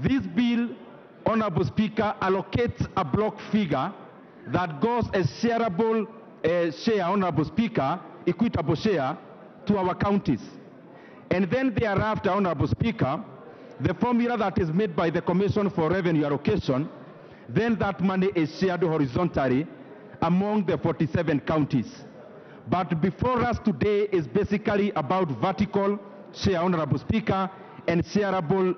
This bill, Honorable Speaker, allocates a block figure that goes as shareable share, Honorable Speaker, equitable share to our counties. And then thereafter, Honorable Speaker, the formula that is made by the Commission for Revenue Allocation, then that money is shared horizontally among the 47 counties. But before us today is basically about vertical share, Honorable Speaker, and shareable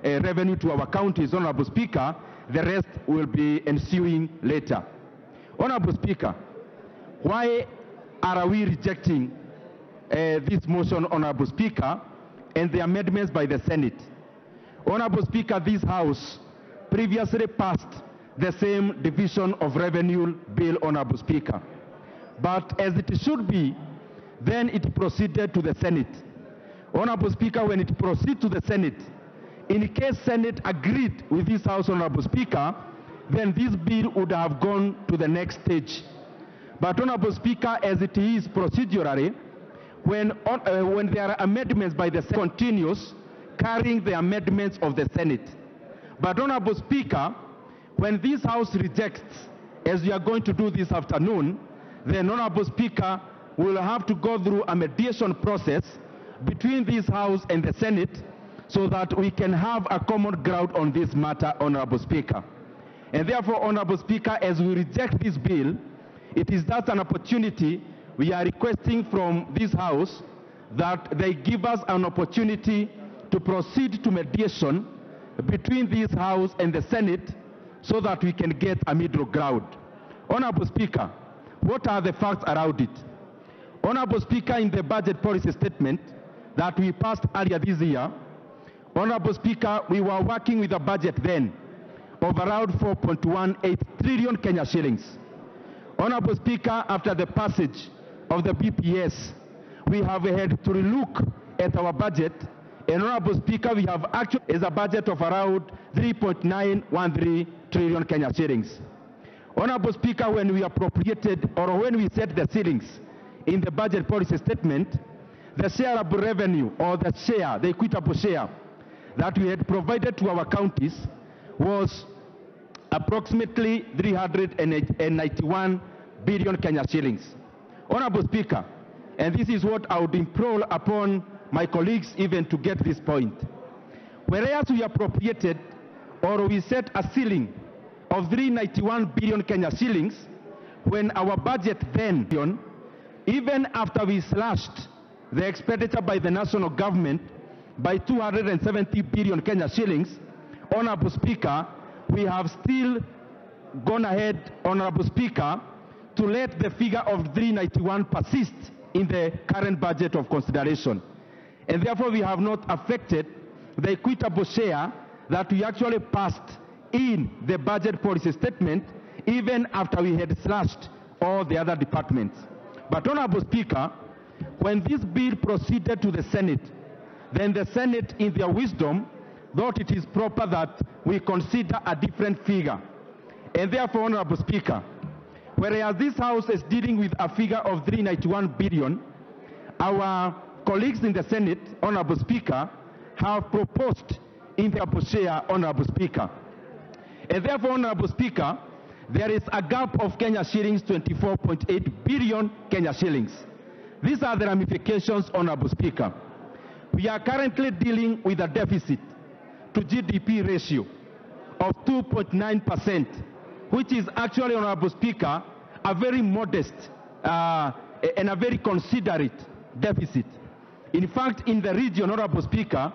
revenue to our counties, Honorable Speaker. The rest will be ensuing later. Honorable Speaker, why are we rejecting this motion, Honorable Speaker, and the amendments by the Senate? Honorable Speaker, this House previously passed the same division of revenue bill, Honorable Speaker. But as it should be, then it proceeded to the Senate. Honorable Speaker, when it proceeds to the Senate, in case Senate agreed with this House, Honorable Speaker, then this bill would have gone to the next stage. But Honorable Speaker, as it is procedurally, when there are amendments by the Senate, continues carrying the amendments of the Senate. But Honorable Speaker, when this House rejects, as we are going to do this afternoon, then Honorable Speaker will have to go through a mediation process between this House and the Senate so that we can have a common ground on this matter, Honorable Speaker. And therefore, Honorable Speaker, as we reject this bill, it is just an opportunity we are requesting from this House that they give us an opportunity to proceed to mediation between this House and the Senate so that we can get a middle ground. Honorable Speaker, what are the facts around it? Honorable Speaker, in the budget policy statement that we passed earlier this year, Honorable Speaker, we were working with a budget then of around 4.18 trillion Kenya shillings. Honorable Speaker, after the passage of the BPS, we have had to relook at our budget, and Honorable Speaker, we have actually is a budget of around 3.913 trillion Kenya shillings. Honorable Speaker, when we appropriated or when we set the ceilings in the budget policy statement, the shareable revenue or the share, the equitable share that we had provided to our counties was approximately 391 billion Kenya shillings. Honorable Speaker, and this is what I would implore upon my colleagues even to get this point. Whereas we appropriated or we set a ceiling of 391 billion Kenya shillings, when our budget then, even after we slashed the expenditure by the national government by 270 billion Kenya shillings, Honorable Speaker, we have still gone ahead, Honorable Speaker, to let the figure of 391 persist in the current budget of consideration. And therefore we have not affected the equitable share that we actually passed in the budget policy statement, even after we had slashed all the other departments. But Honorable Speaker, when this bill proceeded to the Senate, then the Senate, in their wisdom, thought it is proper that we consider a different figure. And therefore, Honorable Speaker, whereas this House is dealing with a figure of 391 billion, our colleagues in the Senate, Honorable Speaker, have proposed in their share, Honorable Speaker. And therefore, Honorable Speaker, there is a gap of Kenya shillings 24.8 billion Kenya shillings. These are the ramifications, Honorable Speaker. We are currently dealing with a deficit to GDP ratio of 2.9%, which is actually, Honorable Speaker, a very modest and a very considerate deficit. In fact, in the region, Honorable Speaker,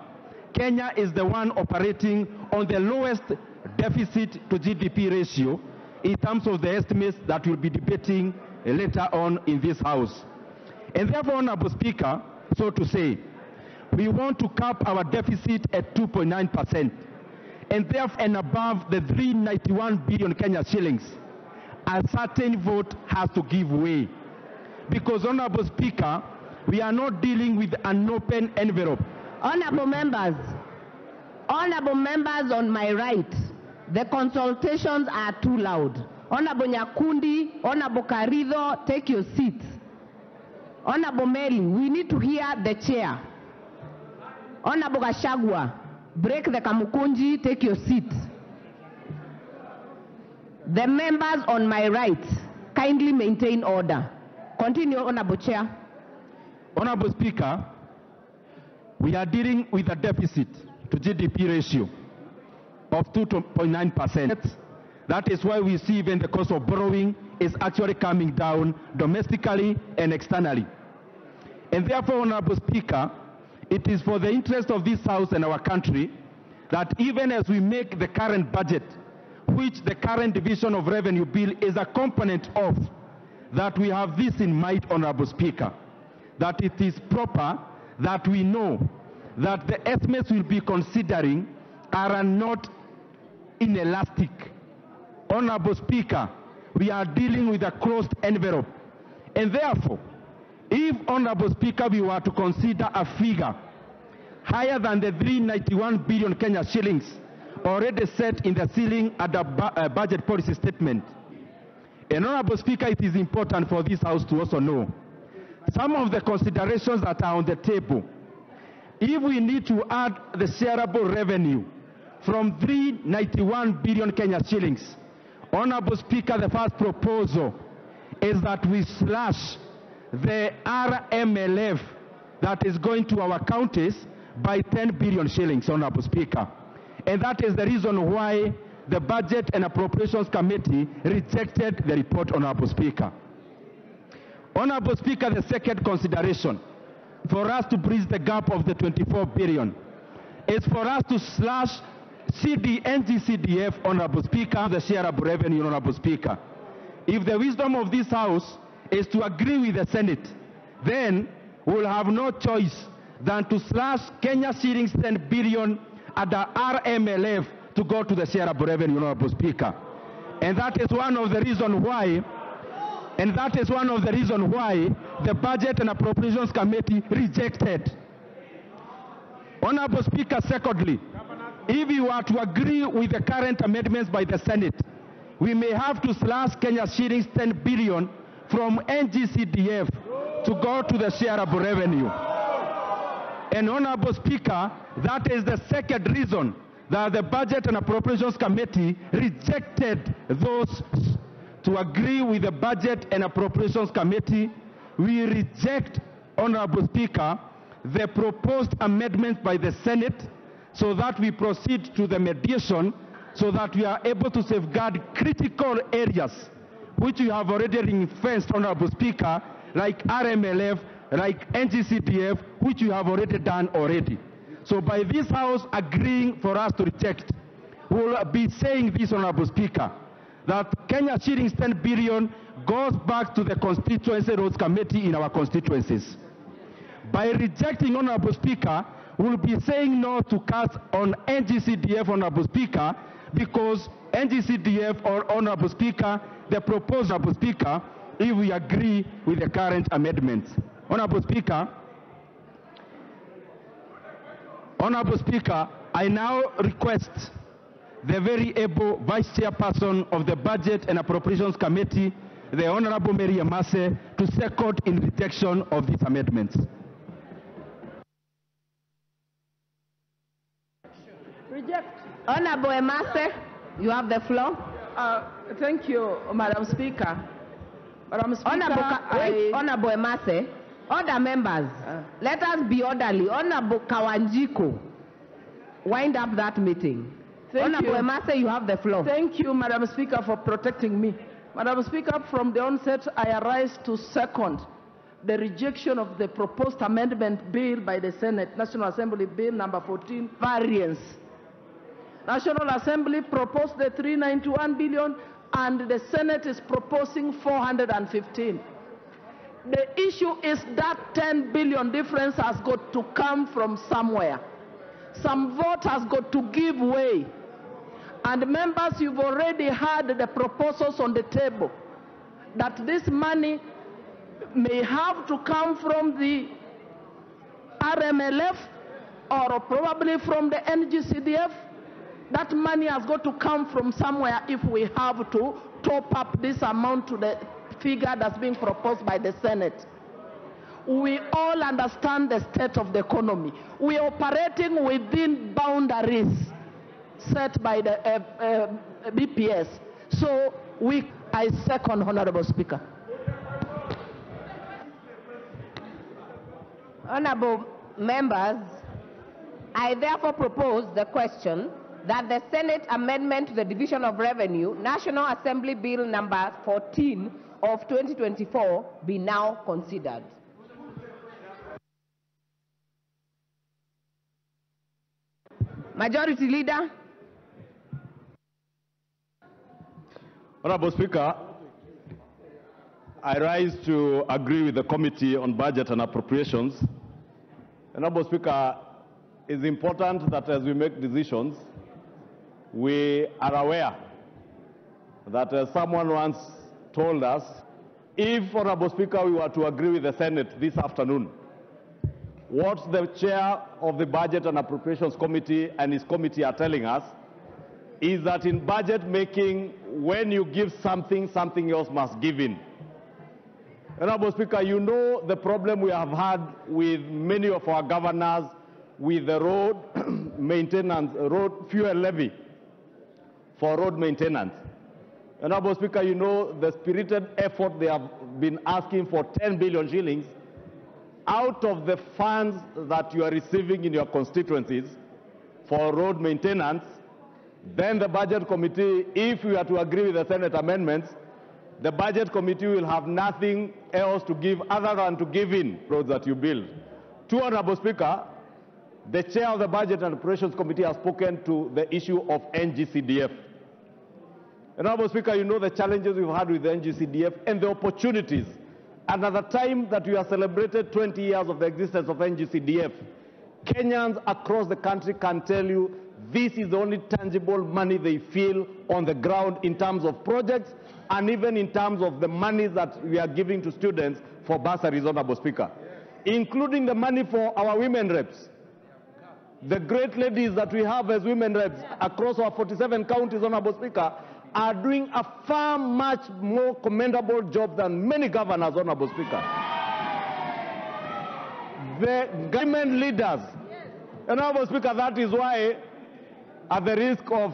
Kenya is the one operating on the lowest deficit to GDP ratio in terms of the estimates that we'll be debating later on in this House. And therefore, Honorable Speaker, so to say, we want to cap our deficit at 2.9%, and therefore, and above the 391 billion Kenya shillings, a certain vote has to give way. Because, Honorable Speaker, we are not dealing with an open envelope. Honorable members on my right, the consultations are too loud. Honorable Nyakundi, Honorable Karido, take your seats. Honorable Meli, we need to hear the chair. Honorable Gashagwa, Break the Kamukunji, take your seat. The members on my right, kindly maintain order. Continue, Honorable Chair. Honorable Speaker, we are dealing with a deficit to GDP ratio of 2.9%. That is why we see even the cost of borrowing is actually coming down domestically and externally. And therefore, Honorable Speaker, it is for the interest of this House and our country that even as we make the current budget, which the current division of revenue bill is a component of, that we have this in mind, Honorable Speaker, that it is proper that we know that the estimates we'll be considering are not inelastic. Honorable Speaker, we are dealing with a closed envelope. And therefore, if, Honorable Speaker, we were to consider a figure higher than the 391 billion Kenya shillings already set in the ceiling at the budget policy statement, and Honorable Speaker, it is important for this House to also know some of the considerations that are on the table. If we need to add the shareable revenue from 391 billion Kenya shillings, Honorable Speaker, the first proposal is that we slash the RMLF that is going to our counties by 10 billion shillings, Honorable Speaker. And that is the reason why the Budget and Appropriations Committee rejected the report, Honorable Speaker. Honorable Speaker, the second consideration for us to bridge the gap of the 24 billion is for us to slash NGCDF, Honorable Speaker, the shareable revenue, Honorable Speaker. If the wisdom of this House is to agree with the Senate, then we'll have no choice than to slash Kenya shillings 10 billion at the RMLF to go to the shareable revenue, Honorable Speaker. And that is one of the reasons why, the Budget and Appropriations Committee rejected. Honorable Speaker, secondly, if we were to agree with the current amendments by the Senate, we may have to slash Kenya shillings 10 billion from NGCDF to go to the shareable revenue. And Honorable Speaker, that is the second reason that the Budget and Appropriations Committee rejected those. To agree with the Budget and Appropriations Committee, we reject, Honorable Speaker, the proposed amendment by the Senate so that we proceed to the mediation so that we are able to safeguard critical areas which we have already ring-fenced, Honorable Speaker, like RMLF, like NGCDF, which we have already done already. So by this House agreeing for us to reject, we will be saying this, Honorable Speaker, that Kenya shillings 10 billion goes back to the Constituency Roads Committee in our constituencies. By rejecting, Honorable Speaker, we'll be saying no to cuts on NGCDF, Honorable Speaker, because NGCDF, or Honorable Speaker, the proposed, Honorable Speaker, if we agree with the current amendments. Honorable Speaker, I now request the very able Vice Chairperson of the Budget and Appropriations Committee, the Honorable Mary Emase, to second in rejection of these amendments. Reject. Honorable Emase, you have the floor. Thank you, Madam Speaker. Madam Speaker, Honorable Emase, other members, let us be orderly. Honorable Kawanjiko, wind up that meeting. Honorable Emase, you have the floor. Thank you, Madam Speaker, for protecting me. Madam Speaker, from the onset, I arise to second the rejection of the proposed amendment bill by the Senate, National Assembly Bill number 14, variance. National Assembly proposed the 391 billion and the Senate is proposing 415. The issue is that 10 billion difference has got to come from somewhere. Some vote has got to give way. And members, you've already heard the proposals on the table that this money may have to come from the RMLF or probably from the NGCDF. That money has got to come from somewhere if we have to top up this amount to the figure that's being proposed by the Senate. We all understand the state of the economy. We are operating within boundaries set by the BPS. So I second, Honorable Speaker. Honorable members, I therefore propose the question that the Senate Amendment to the Division of Revenue, National Assembly Bill number 14 of 2024 be now considered. Majority Leader. Honorable Speaker, I rise to agree with the Committee on Budget and Appropriations. Honorable Speaker, it's important that as we make decisions, we are aware that someone once told us, if, Honorable Speaker, we were to agree with the Senate this afternoon, what the chair of the Budget and Appropriations Committee and his committee are telling us is that in budget making, when you give something, something else must give in. Honorable Speaker, you know the problem we have had with many of our governors with the road maintenance, road fuel levy for road maintenance. Honorable Speaker, you know the spirited effort they have been asking for 10 billion shillings out of the funds that you are receiving in your constituencies for road maintenance. Then the Budget Committee, if we are to agree with the Senate amendments, the Budget Committee will have nothing else to give other than to give in roads that you build. To Honorable Speaker, the chair of the Budget and Appropriations Committee has spoken to the issue of NGCDF. Honorable Speaker, you know the challenges we've had with the NGCDF and the opportunities. And at the time that we have celebrated 20 years of the existence of NGCDF, Kenyans across the country can tell you this is the only tangible money they feel on the ground in terms of projects and even in terms of the money that we are giving to students for bursaries, Honorable Speaker, including the money for our women reps. The great ladies that we have as women reps across our 47 counties, Honorable Speaker, are doing a far much more commendable job than many governors, Honorable Speaker. The government leaders, Honorable Speaker, that is why, at the risk of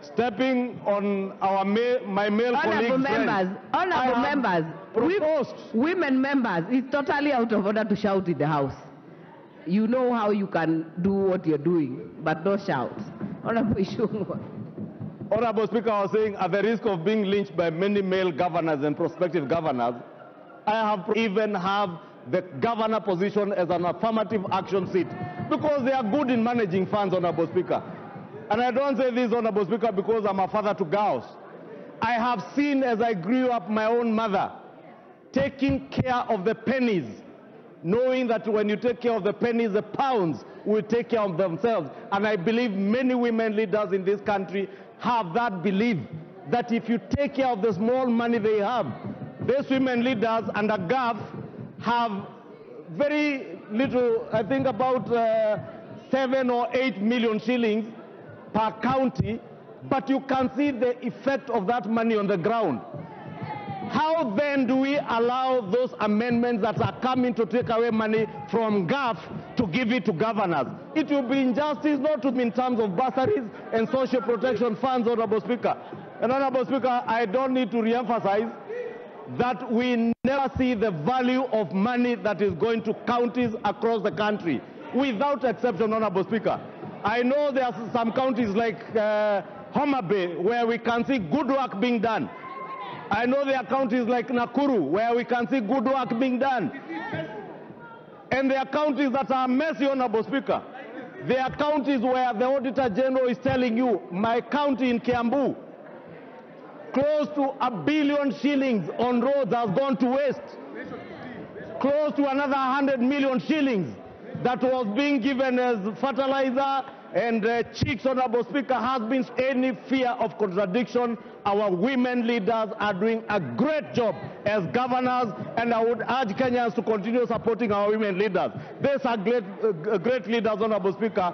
stepping on our my male colleagues, honorable members, women members, it's totally out of order to shout in the House. You know how you can do what you're doing, but don't shout. Honorable Ishungwa. Honorable Speaker, I was saying, at the risk of being lynched by many male governors and prospective governors, I have even have the governor position as an affirmative action seat because they are good in managing funds, Honorable Speaker. And I don't say this, Honorable Speaker, because I'm a father to girls. I have seen as I grew up my own mother taking care of the pennies, knowing that when you take care of the pennies, the pounds will take care of themselves. And I believe many women leaders in this country have that belief that if you take care of the small money they have, these women leaders under GAF have very little, I think about 7 or 8 million shillings per county, but you can see the effect of that money on the ground. How then do we allow those amendments that are coming to take away money from GAF to give it to governors? It will be injustice not to in terms of bursaries and social protection funds, Honorable Speaker. And Honorable Speaker, I don't need to re-emphasize that we never see the value of money that is going to counties across the country, without exception, Honorable Speaker. I know there are some counties like Homa Bay where we can see good work being done. I know there are counties like Nakuru where we can see good work being done. And there are counties that are messy, Honorable Speaker. There are counties where the Auditor General is telling you, my county in Kiambu, close to 1 billion shillings on roads has gone to waste. Close to another 100 million shillings that was being given as fertilizer and chicks, Honorable Speaker, has been any fear of contradiction. Our women leaders are doing a great job as governors, and I would urge Kenyans to continue supporting our women leaders. These are great leaders, Honorable Speaker.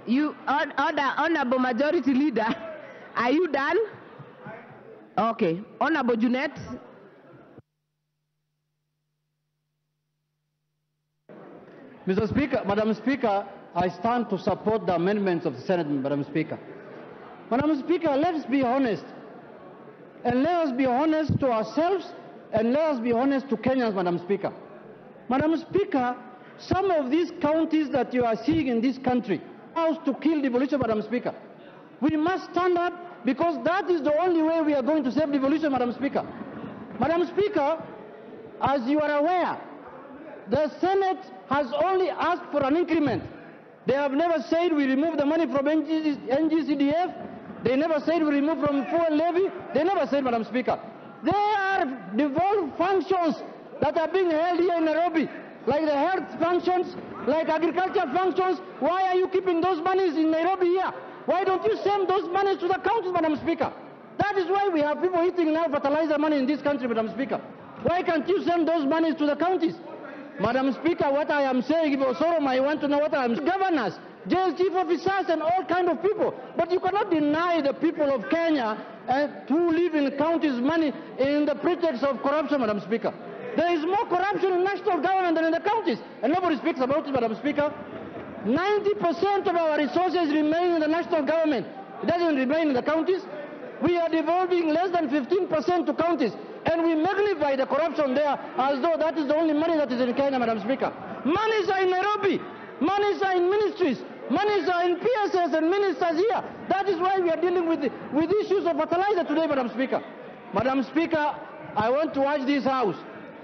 Honorable Majority Leader, are you done? Okay. Honorable Junet. Mr. Speaker, Madam Speaker, I stand to support the amendments of the Senate, Madam Speaker. Madam Speaker, let's be honest. And let us be honest to ourselves, and let us be honest to Kenyans, Madam Speaker. Madam Speaker, some of these counties that you are seeing in this country, house to kill devolution, Madam Speaker. We must stand up because that is the only way we are going to save devolution, Madam Speaker. Madam Speaker, as you are aware, the Senate has only asked for an increment. They have never said we remove the money from NGCDF. They never said we remove from fuel levy. They never said, Madam Speaker. There are devolved functions that are being held here in Nairobi, like the health functions, like agriculture functions. Why are you keeping those monies in Nairobi here? Why don't you send those monies to the counties, Madam Speaker? That is why we have people eating now fertilizer money in this country, Madam Speaker. Why can't you send those monies to the counties? Madam Speaker, what I am saying, if Osoro might want to know what I am saying, governors, jail chief officers and all kind of people. But you cannot deny the people of Kenya who live in counties money in the pretext of corruption, Madam Speaker. There is more corruption in national government than in the counties, and nobody speaks about it, Madam Speaker. 90% of our resources remain in the national government. It doesn't remain in the counties. We are devolving less than 15% to counties, and we magnify the corruption there as though that is the only money that is in Kenya, Madam Speaker. Monies are in Nairobi. Monies are in ministries. Monies are in PSS and ministers here. That is why we are dealing with issues of fertilizer today, Madam Speaker. Madam Speaker, I want to urge this House.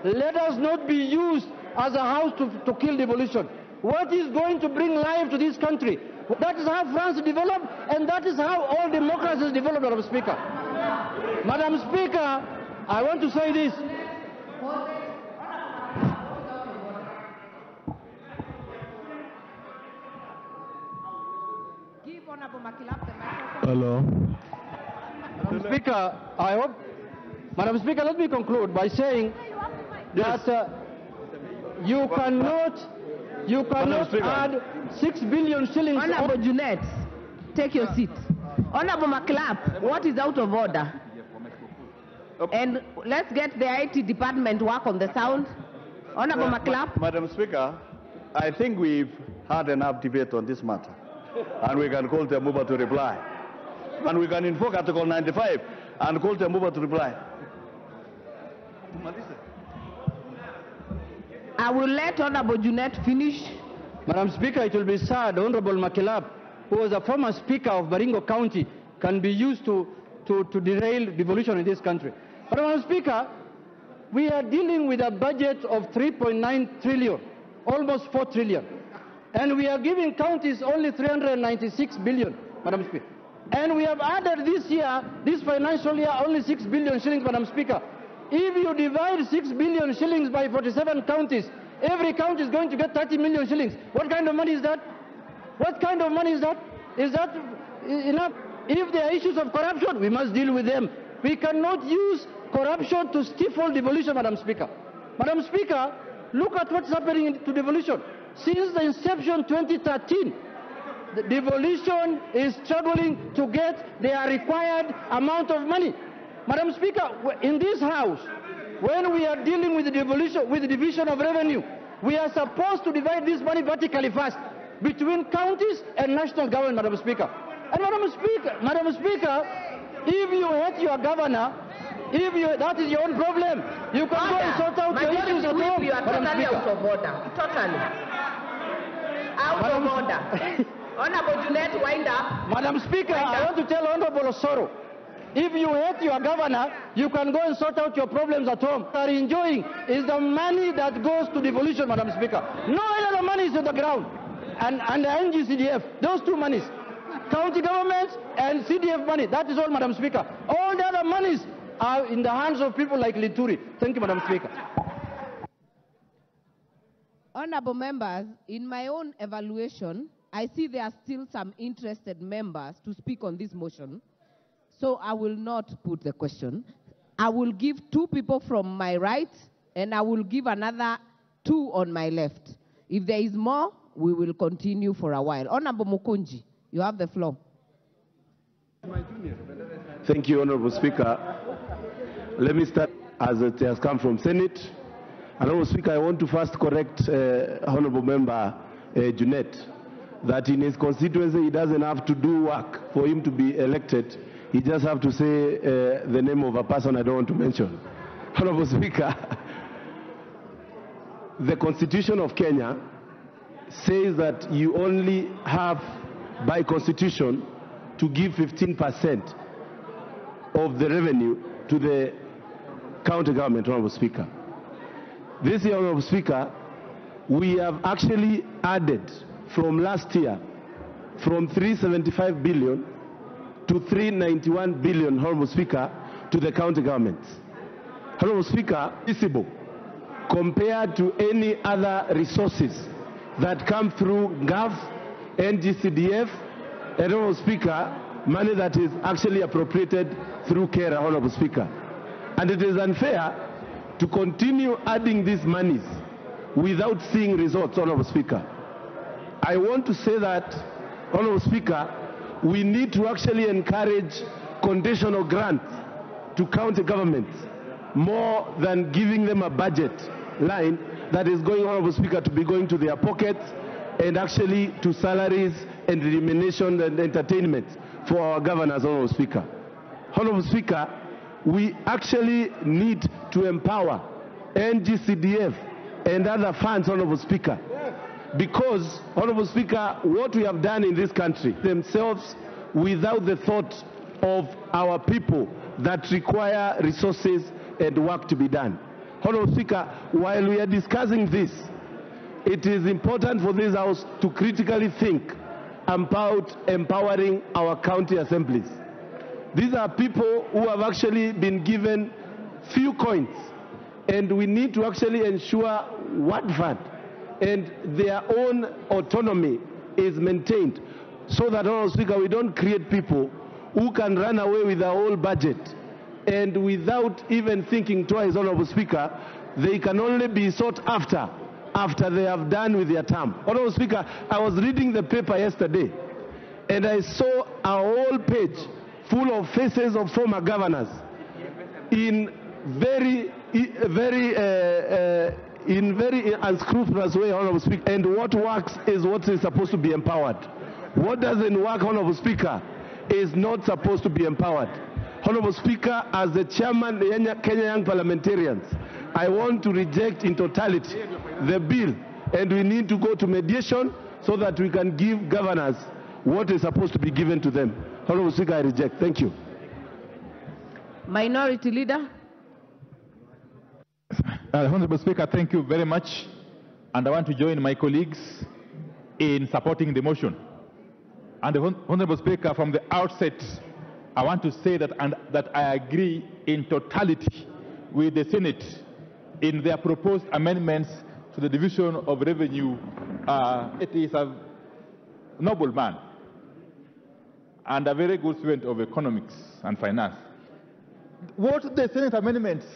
Let us not be used as a house to kill devolution. What is going to bring life to this country? That is how France developed, and that is how all democracies develop, Madam Speaker. Madam Speaker, I want to say this. Give Honorable Makilap the microphone. Hello. Madam Speaker, I hope. Madam Speaker, let me conclude by saying that you cannot add 6 billion shillings. Honorable Junet, take your seat. Honorable Makilap, what is out of order? And let's get the IT department work on the sound. Honorable Makilap. Madam Speaker, I think we've had enough debate on this matter, and we can call the mover to reply. And we can invoke Article 95 and call the mover to reply. I will let Honorable Junet finish. Madam Speaker, it will be sad Honorable Makilap, who was a former Speaker of Baringo County, can be used to derail devolution in this country. But Madam Speaker, we are dealing with a budget of 3.9 trillion, almost 4 trillion. And we are giving counties only 396 billion, Madam Speaker. And we have added this year, this financial year, only 6 billion shillings, Madam Speaker. If you divide 6 billion shillings by 47 counties, every county is going to get 30 million shillings. What kind of money is that? What kind of money is that? Is that enough? If there are issues of corruption, we must deal with them. We cannot use corruption to stifle devolution, Madam Speaker. Madam Speaker, look at what's happening to devolution. Since the inception 2013, the devolution is struggling to get their required amount of money. Madam Speaker, in this House, when we are dealing with the devolution, with the division of revenue, we are supposed to divide this money vertically first between counties and national government, Madam Speaker. And Madam Speaker, if you hate your governor, that is your own problem. You can go and sort out your issues at home. You are totally out of order. Totally. Out of order. Honorable Junet, wind up. Madam Speaker, I want to tell Honorable Osoro, if you hate your governor, you can go and sort out your problems at home. What we are enjoying is the money that goes to devolution, Madam Speaker. No other money is on the ground. And the NGCDF, those two monies, county governments and CDF money, that is all, Madam Speaker. All the other monies are in the hands of people like Linturi. Thank you, Madam Speaker. Honorable members, in my own evaluation, I see there are still some interested members to speak on this motion. So I will not put the question. I will give 2 people from my right, and I will give another 2 on my left. If there is more, we will continue for a while. Honorable Mukunji, you have the floor. Thank you, Honorable Speaker. Let me start as it has come from Senate. Honorable Speaker, I want to first correct Honorable Member Junet that in his constituency he doesn't have to do work for him to be elected. He just have to say the name of a person I don't want to mention. Honorable Speaker, the Constitution of Kenya says that you only have, by Constitution, to give 15% of the revenue to the county government, Honorable Speaker. This year, Honorable Speaker, we have actually added from last year from 375 billion to 391 billion, Honorable Speaker, to the county governments. Honorable Speaker, visible compared to any other resources that come through GAF, NGCDF, and Honorable Speaker, money that is actually appropriated through CARE, Honorable Speaker. And it is unfair to continue adding these monies without seeing results, Honorable Speaker. I want to say that, Honorable Speaker, we need to actually encourage conditional grants to county governments more than giving them a budget line that is going, Honorable Speaker, to be going to their pockets and actually to salaries and remuneration and entertainment for our governors, Honorable Speaker. Honorable Speaker, we actually need to empower NGCDF and other funds, Honorable Speaker, because, Honorable Speaker, what we have done in this country themselves without the thought of our people that require resources and work to be done. Honorable Speaker, while we are discussing this, it is important for this House to critically think about empowering our county assemblies. These are people who have actually been given few coins, and we need to actually ensure what fund and their own autonomy is maintained so that, Honorable Speaker, we don't create people who can run away with the whole budget and without even thinking twice, Honorable Speaker, they can only be sought after they have done with their term. Honorable Speaker, I was reading the paper yesterday and I saw a whole page full of faces of former governors in very unscrupulous way, Honorable Speaker. And what works is what is supposed to be empowered. What doesn't work, Honorable Speaker, is not supposed to be empowered. Honorable Speaker, as the chairman of Kenya Young Parliamentarians, I want to reject in totality the bill, and we need to go to mediation so that we can give governors what is supposed to be given to them. Honorable Speaker, I reject. Thank you. Minority Leader. Honorable Speaker, thank you very much. And I want to join my colleagues in supporting the motion. And Honorable Speaker, from the outset, I want to say that I agree in totality with the Senate in their proposed amendments to the division of revenue. It is a noble man and a very good student of economics and finance. What the Senate amendments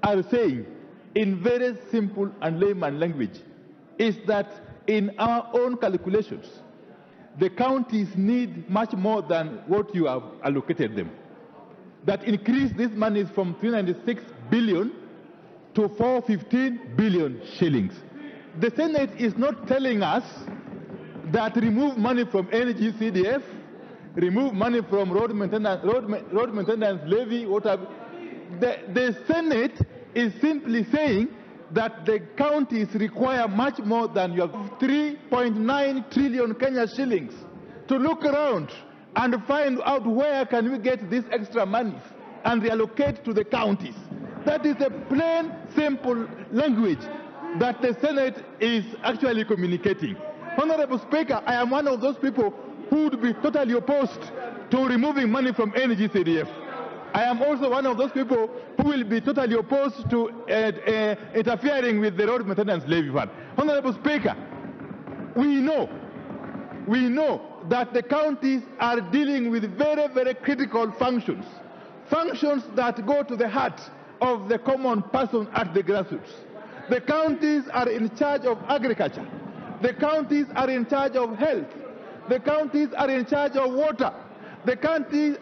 are saying in very simple and layman language is that in our own calculations, the counties need much more than what you have allocated them. That increase this money from 396 billion to 415 billion shillings. The Senate is not telling us that remove money from NGCDF, remove money from road maintenance levy, whatever. The Senate is simply saying that the counties require much more than your 3.9 trillion Kenya shillings to look around and find out where can we get this extra money and reallocate to the counties. That is a plain, simple language that the Senate is actually communicating. Honorable Speaker, I am one of those people who would be totally opposed to removing money from NGCDF. I am also one of those people who will be totally opposed to interfering with the road maintenance levy fund. Honorable Speaker, we know that the counties are dealing with very, very critical functions that go to the heart of the common person at the grassroots. The counties are in charge of agriculture. The counties are in charge of health. The counties are in charge of water. The counties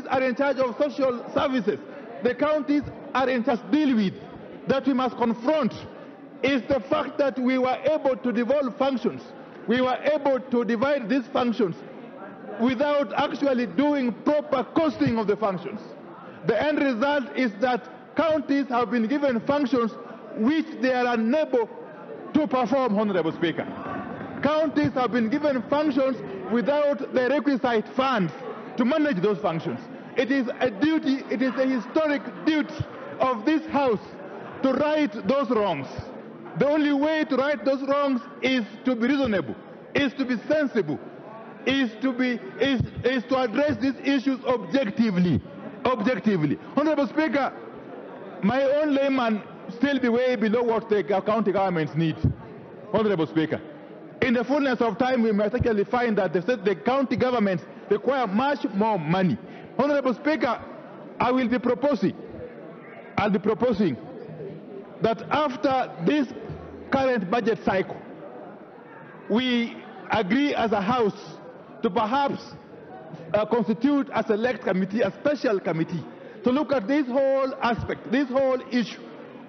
are in charge of social services. the counties are in just deal with, that we must confront, is the fact that we were able to devolve functions. We were able to divide these functions without actually doing proper costing of the functions. The end result is that counties have been given functions which they are unable to perform, Honorable Speaker. Counties have been given functions without the requisite funds to manage those functions. It is a duty, it is a historic duty of this House to right those wrongs. The only way to right those wrongs is to be reasonable, is to be sensible, is to address these issues objectively. Honorable Speaker, my own layman still be way below what the county governments need. Honorable Speaker, in the fullness of time, we must actually find that the county governments require much more money. Honorable Speaker, I'll be proposing that after this current budget cycle, we agree as a House to perhaps constitute a select committee, a special committee, to look at this whole aspect, this whole issue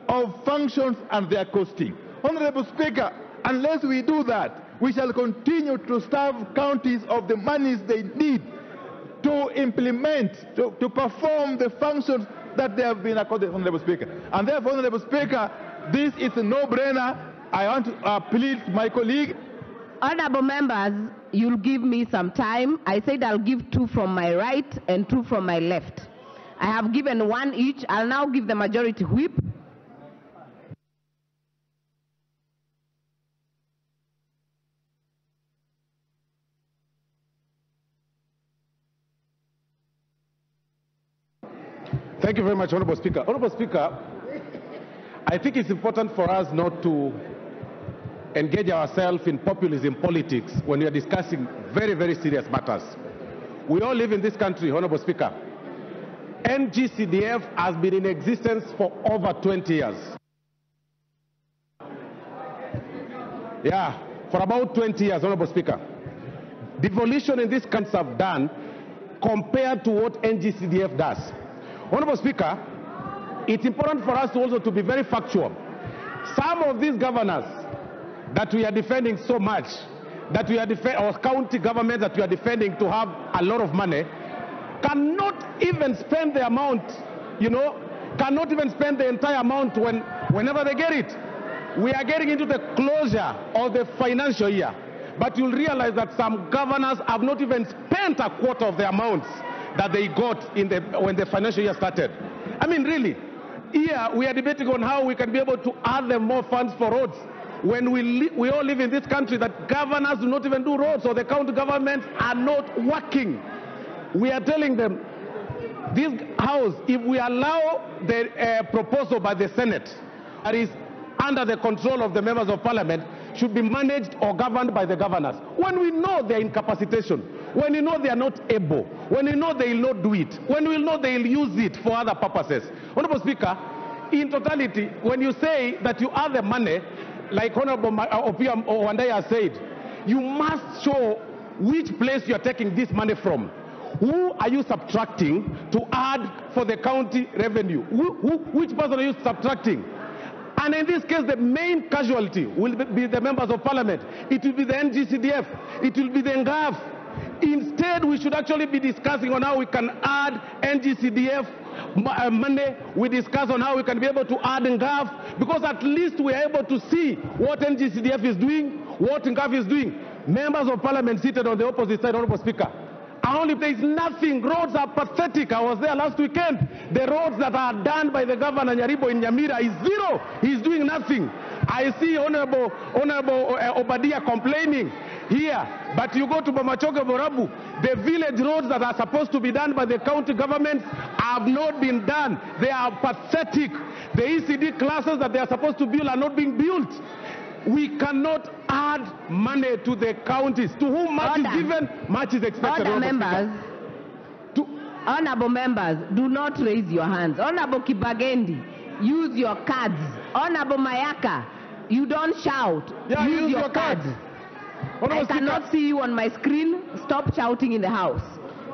of functions and their costing. Honorable Speaker, unless we do that, we shall continue to starve counties of the monies they need to implement, to perform the functions that they have been accorded, Honorable Speaker. And therefore, Honorable Speaker, this is a no-brainer. I want to plead to my colleague. Honorable members, you'll give me some time. I said I'll give 2 from my right and 2 from my left. I have given 1 each. I'll now give the majority whip. Thank you very much, Honorable Speaker. Honorable Speaker, I think it's important for us not to engage ourselves in populism politics when we are discussing very, very serious matters. We all live in this country, Honorable Speaker. NGCDF has been in existence for over 20 years. Yeah, for about 20 years, Honorable Speaker. Devolution in this country have done compared to what NGCDF does. Honorable Speaker, it's important for us also to be very factual. Some of these governors that we are defending so much, that we are or county government that we are defending to have a lot of money, cannot even spend the amount, cannot even spend the entire amount whenever they get it. We are getting into the closure of the financial year, but you'll realize that some governors have not even spent a quarter of the amounts that they got when the financial year started. I mean, really, here we are debating on how we can be able to add them more funds for roads. When we all live in this country that governors do not even do roads, or the county governments are not working. We are telling them, this House, if we allow the proposal by the Senate, that is under the control of the members of Parliament, should be managed or governed by the governors. When we know their incapacitation, when we know they are not able, when we know they will not do it, when we know they will use it for other purposes. Honorable Speaker, in totality, when you say that you have the money, like Honorable Opium Wandai has said, you must show which place you are taking this money from. Who are you subtracting to add for the county revenue? Which person are you subtracting? And in this case, the main casualty will be the members of Parliament. It will be the NGCDF. It will be the NGAF. Instead, we should actually be discussing on how we can add NGCDF money. We discuss on how we can be able to add NGAF, because at least we are able to see what NGCDF is doing, what NGAF is doing. Members of Parliament seated on the opposite side, Honorable Speaker, only there is nothing. Roads are pathetic. I was there last weekend. The roads that are done by the governor Nyaribo in Nyamira is zero. He's doing nothing. I see Honorable Obadia complaining here, but you go to Bamachoge Borabu, the village roads that are supposed to be done by the county governments have not been done. They are pathetic. The ECD classes that they are supposed to build are not being built. We cannot add money to the counties. To whom much is given, much is expected. Honorable members, do not raise your hands. Honorable Kibagendi, use your cards. Honorable Mayaka, you don't shout. Yeah, use your cards. I cannot see you on my screen. Stop shouting in the House.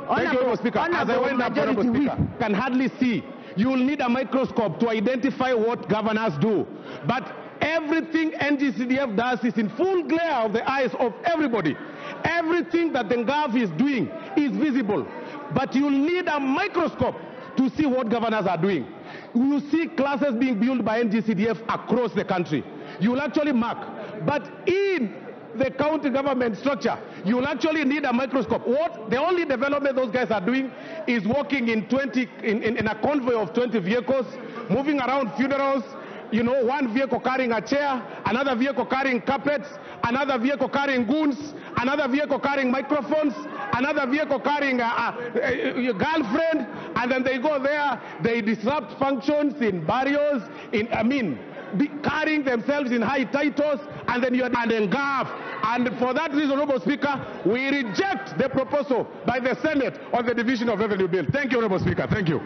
Thank you, Honorable Speaker. As I went up, Honorable Speaker, can hardly see. you will need a microscope to identify what governors do. But everything NGCDF does is in full glare of the eyes of everybody. Everything that the NGAF is doing is visible. But you'll need a microscope to see what governors are doing. You see classes being built by NGCDF across the country. You will actually mark. But in the county government structure, you will actually need a microscope. The only development those guys are doing is walking in a convoy of 20 vehicles, moving around funerals, you know, one vehicle carrying a chair, another vehicle carrying carpets, another vehicle carrying goons, another vehicle carrying microphones, another vehicle carrying a girlfriend, and then they go there, they disrupt functions in barrios, carrying themselves in high titles, and then you're an NGAF. And for that reason, Honorable Speaker, we reject the proposal by the Senate on the Division of Revenue Bill. Thank you, Honorable Speaker. Thank you.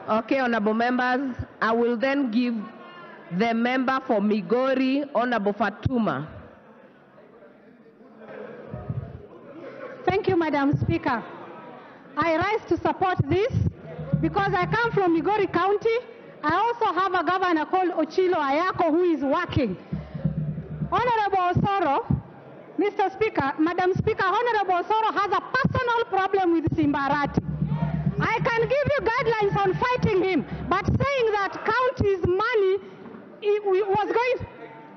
Okay, honorable members, I will then give the member for Migori, Honorable Fatuma. Thank you, Madam Speaker. I rise to support this because I come from Migori County. I also have a governor called Ochilo Ayako who is working. Honorable Osoro, Mr. Speaker, Madam Speaker, Honorable Osoro has a personal problem with Simbarati. I can give you guidelines on fighting him, but saying that county's money was going to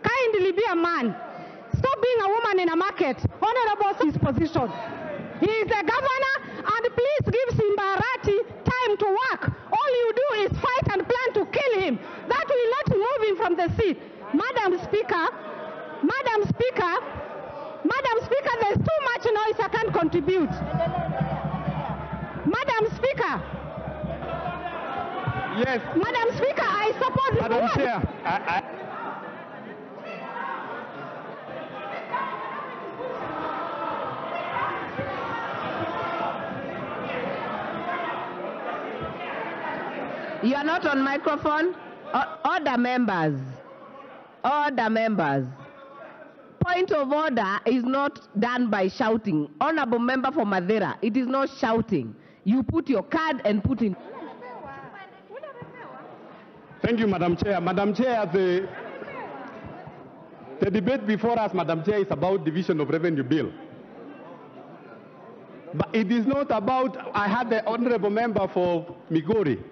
kindly be a man. Stop being a woman in a market. Honorable his position. He is the governor, and please give Simbarati time to work. All you do is fight and plan to kill him. That will not move him from the seat. Madam Speaker, there's too much noise. I can't contribute. Madam Speaker. Yes. Madam Speaker, I support this. Madam Chair, You are not on microphone. Order, members. Order, members. Point of order is not done by shouting. Honorable member for Madeira, it is not shouting. You put your card and put in. Thank you, Madam Chair. Madam Chair, the debate before us, Madam Chair, is about division of revenue bill. But it is not about, I had the honorable member for Migori.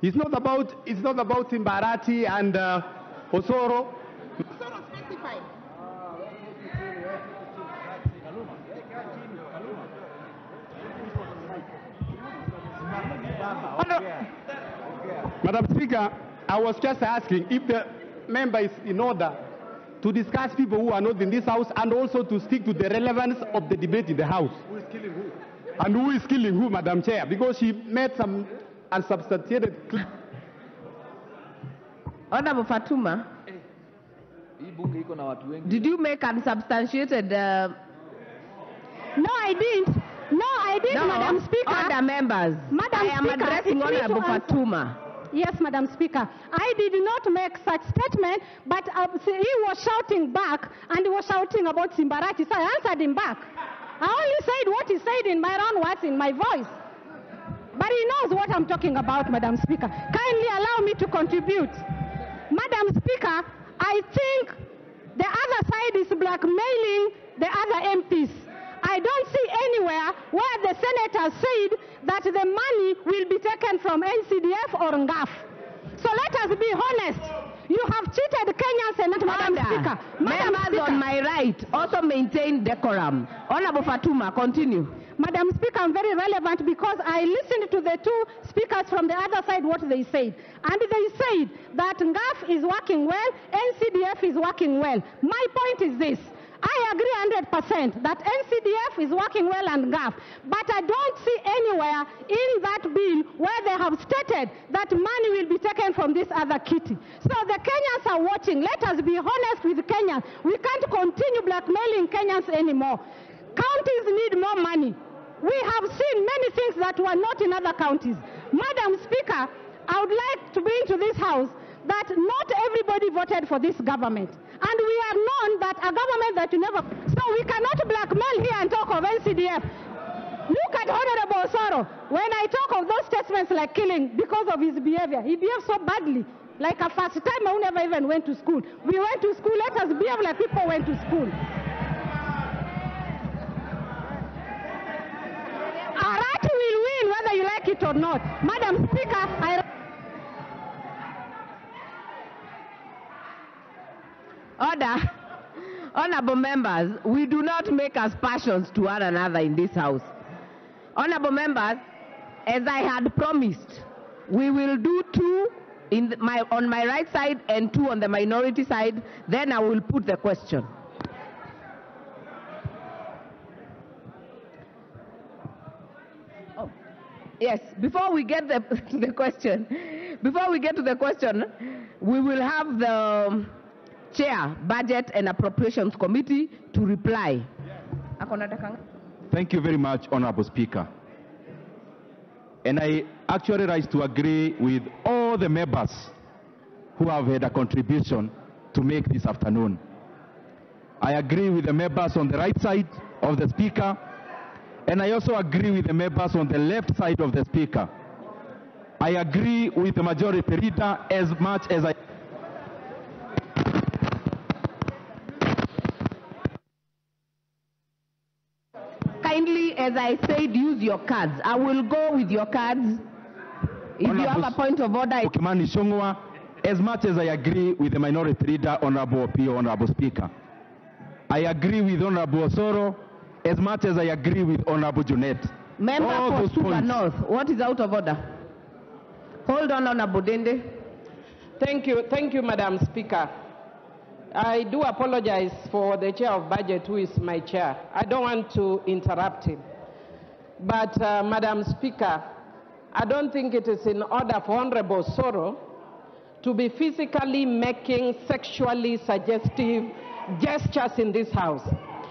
It's not about Simbarati and Osoro. Madam Speaker, I was just asking if the member is in order to discuss people who are not in this House and also to stick to the relevance of the debate in the House. Who is killing who? And who is killing who, Madam Chair? Because she made some unsubstantiated claims. Honorable Fatuma, did you make unsubstantiated? No, I didn't. No, Madam Speaker. Order, members. Madam I am Speaker, addressing Honorable Fatuma. Yes, Madam Speaker. I did not make such statement, but he was shouting back, and he was shouting about Simbarati, so I answered him back. I only said what he said in my own words, in my voice. But he knows what I'm talking about, Madam Speaker. Kindly allow me to contribute. Madam Speaker, I think the other side is blackmailing the other MPs. I don't see anywhere where the senator said that the money will be taken from NCDF or NGAF. So let us be honest. You have cheated Kenyans and Madam Speaker. Members on my right also maintain decorum. Honorable Fatuma, continue. Madam Speaker, I'm very relevant because I listened to the two speakers from the other side, what they said. And they said that NGAF is working well, NCDF is working well. My point is this. I agree 100% that NCDF is working well and GAF, but I don't see anywhere in that bill where they have stated that money will be taken from this other kitty. So the Kenyans are watching. Let us be honest with Kenyans. We can't continue blackmailing Kenyans anymore. Counties need more money. We have seen many things that were not in other counties. Madam Speaker, I would like to bring to this House that not everybody voted for this government. And we are known that a government that you never... So we cannot blackmail here and talk of NCDF. Look But Honorable Osoro, when I talk of those statements like killing because of his behavior, he behaved so badly, like a first timer who never even went to school. We went to school, let us behave like people went to school. Arati will win whether you like it or not. Madam Speaker, Order. Honorable members, we do not make aspersions to one another in this house. Honorable members, as I had promised, we will do two on my right side and two on the minority side. Then I will put the question. Oh, yes, before we get the question, we will have the Chair, Budget and Appropriations Committee to reply. Thank you very much, Honorable Speaker. And I actually rise to agree with all the members who have had a contribution to make this afternoon. I agree with the members on the right side of the Speaker, and I also agree with the members on the left side of the Speaker. I agree with the Majority Leader as much as I... Kindly, as I said, use your cards. I will go with your cards. If you have a point of order... As much as I agree with the Minority Leader, Honorable Opio, Honorable Speaker, I agree with Honorable Osoro as much as I agree with Honorable Junet. Member for Suba North, what is out of order? Hold on, Honorable Dende. Thank you, Madam Speaker. I do apologize for the Chair of Budget, who is my chair. I don't want to interrupt him. But, Madam Speaker, I don't think it is in order for Honorable Osoro to be physically making sexually suggestive gestures in this house.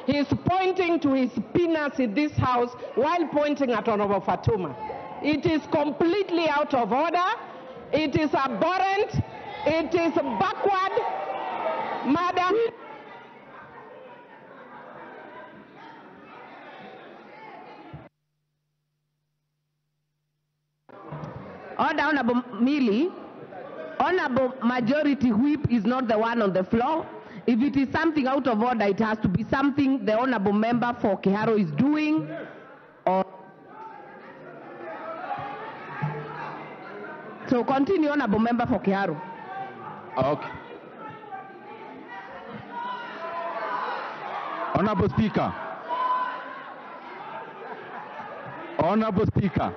He is pointing to his penis in this house while pointing at Honorable Fatuma. It is completely out of order. It is abhorrent. It is backward. Madam. Order, Honorable Millie. Honorable Majority Whip is not the one on the floor. If it is something out of order, it has to be something the Honorable Member for Kiharo is doing. Or so continue, Honorable Member for Kiharo. Okay. Honorable Speaker. Honorable Speaker.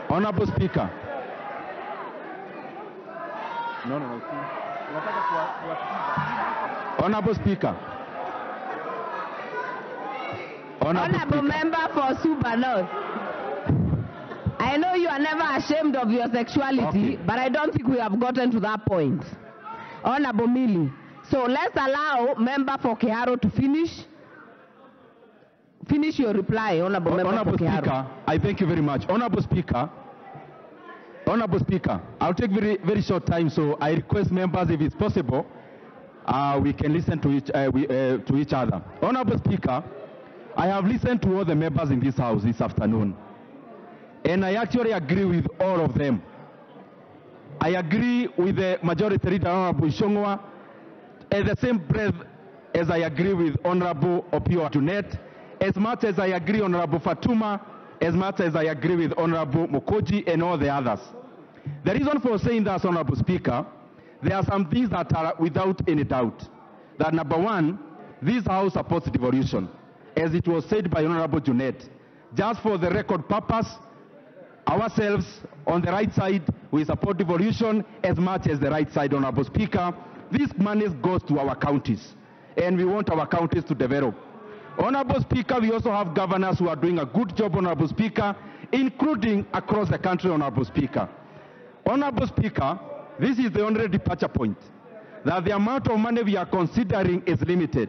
Honorable Speaker. No. Honorable Speaker. Honorable Member for Suba North. I know you are never ashamed of your sexuality, but I don't think we have gotten to that point. Honorable Millie. So let's allow Member for Kiharo to finish. Finish your reply, Honorable Member for Kiharo. Speaker, I thank you very much. Honorable Speaker, I'll take very short time, so I request members, if it's possible, we can listen to each other. Honorable Speaker, I have listened to all the members in this house this afternoon, and I actually agree with all of them. I agree with the Majority Leader, Honorable Ishongwa, at the same breath as I agree with Honorable Opio Junet, as much as I agree Honorable Fatuma, as much as I agree with Honorable Mokoji and all the others. The reason for saying that, Honorable Speaker, there are some things that are without any doubt. That number one, this House supports devolution, as it was said by Honorable Junet. Just for the record purpose, ourselves on the right side, we support devolution as much as the right side, Honorable Speaker. This money goes to our counties, and we want our counties to develop. Honorable Speaker, we also have governors who are doing a good job, Honorable Speaker, including across the country, Honorable Speaker. Honorable Speaker, this is the only departure point, that the amount of money we are considering is limited.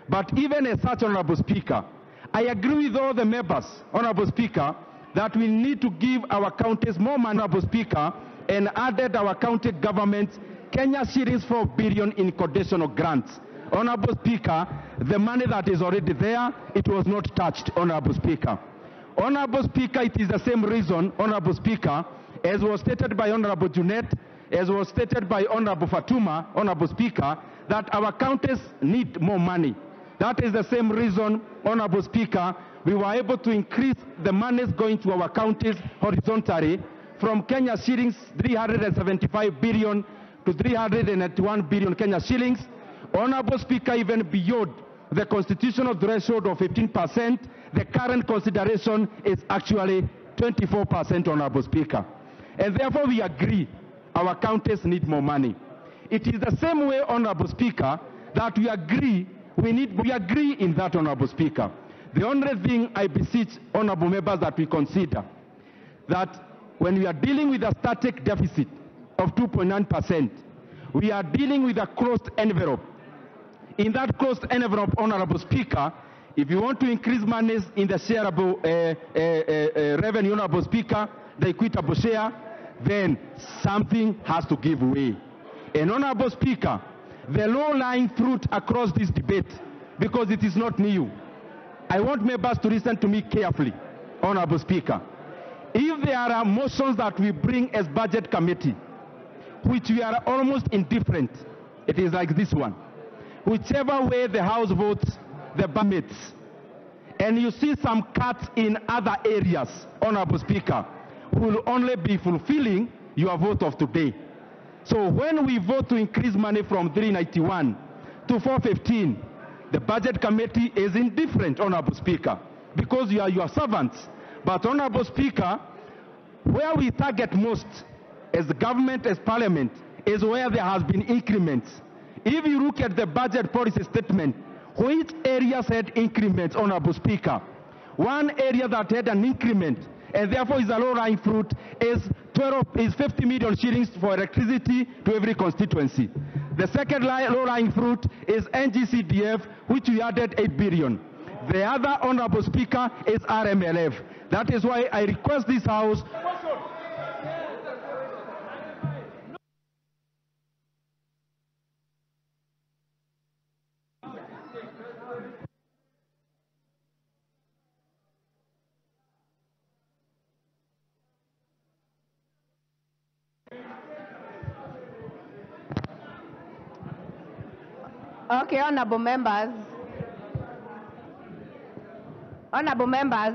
But even as such, Honorable Speaker, I agree with all the members, Honorable Speaker, that we need to give our counties more money, Honorable Speaker, and added our county government Kenya shillings 4 billion in conditional grants. Honorable Speaker, the money that is already there, it was not touched, Honorable Speaker. Honorable Speaker, it is the same reason, Honorable Speaker, as was stated by Honorable Junet, as was stated by Honorable Fatuma, Honorable Speaker, that our counties need more money. That is the same reason, Honorable Speaker, we were able to increase the monies going to our counties horizontally from Kenya shillings 375 billion to 381 billion Kenya shillings. Honorable Speaker, even beyond the constitutional threshold of 15%, the current consideration is actually 24%, Honorable Speaker. And therefore we agree our counties need more money. It is the same way, Honorable Speaker, that we agree in that, Honorable Speaker. The only thing I beseech honorable members that we consider that when we are dealing with a static deficit of 2.9%, we are dealing with a closed envelope. In that closed envelope, Honorable Speaker, if you want to increase monies in the shareable revenue, Honorable Speaker, the equitable share, then something has to give way. And Honorable Speaker, the low-lying fruit across this debate, because it is not new, I want members to listen to me carefully, Honorable Speaker. If there are motions that we bring as budget committee, which we are almost indifferent, it is like this one. Whichever way the House votes, the budget, and you see some cuts in other areas, Honorable Speaker, will only be fulfilling your vote of today. So when we vote to increase money from 391 to 415, the budget committee is indifferent, Honorable Speaker, because you are your servants. But Honorable Speaker, where we target most as the government, as parliament, is where there has been increments. If you look at the budget policy statement, which areas had increments, Honorable Speaker? One area that had an increment, and therefore is a low-lying fruit, is 50 million shillings for electricity to every constituency. The second low-lying fruit is NGCDF, which we added 8 billion. The other, Honorable Speaker, is RMLF. That is why I request this House Okay, honorable members. Honorable members.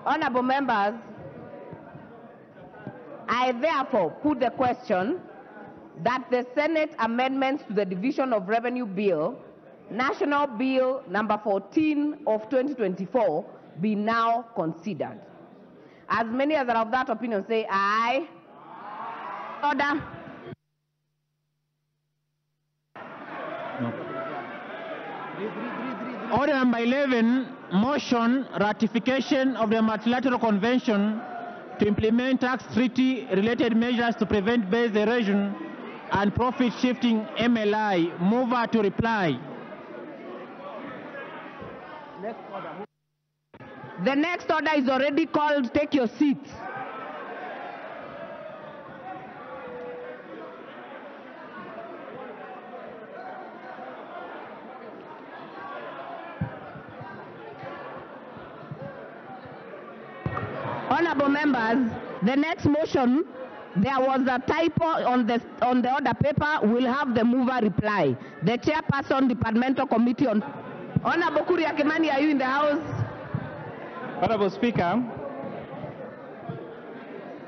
Honorable members. I therefore put the question that the Senate amendments to the Division of Revenue Bill, National Bill number 14 of 2024, be now considered. As many as are of that opinion say aye. Order. Order number 11, motion ratification of the multilateral convention to implement tax treaty-related measures to prevent base erosion and profit shifting MLI. Mover to reply. The next order is already called. Take your seats. Honorable members, the next motion, there was a typo on the order paper. We'll have the mover reply. The chairperson, departmental committee on. Honorable Kuria Kimani, are you in the house? Honorable Speaker,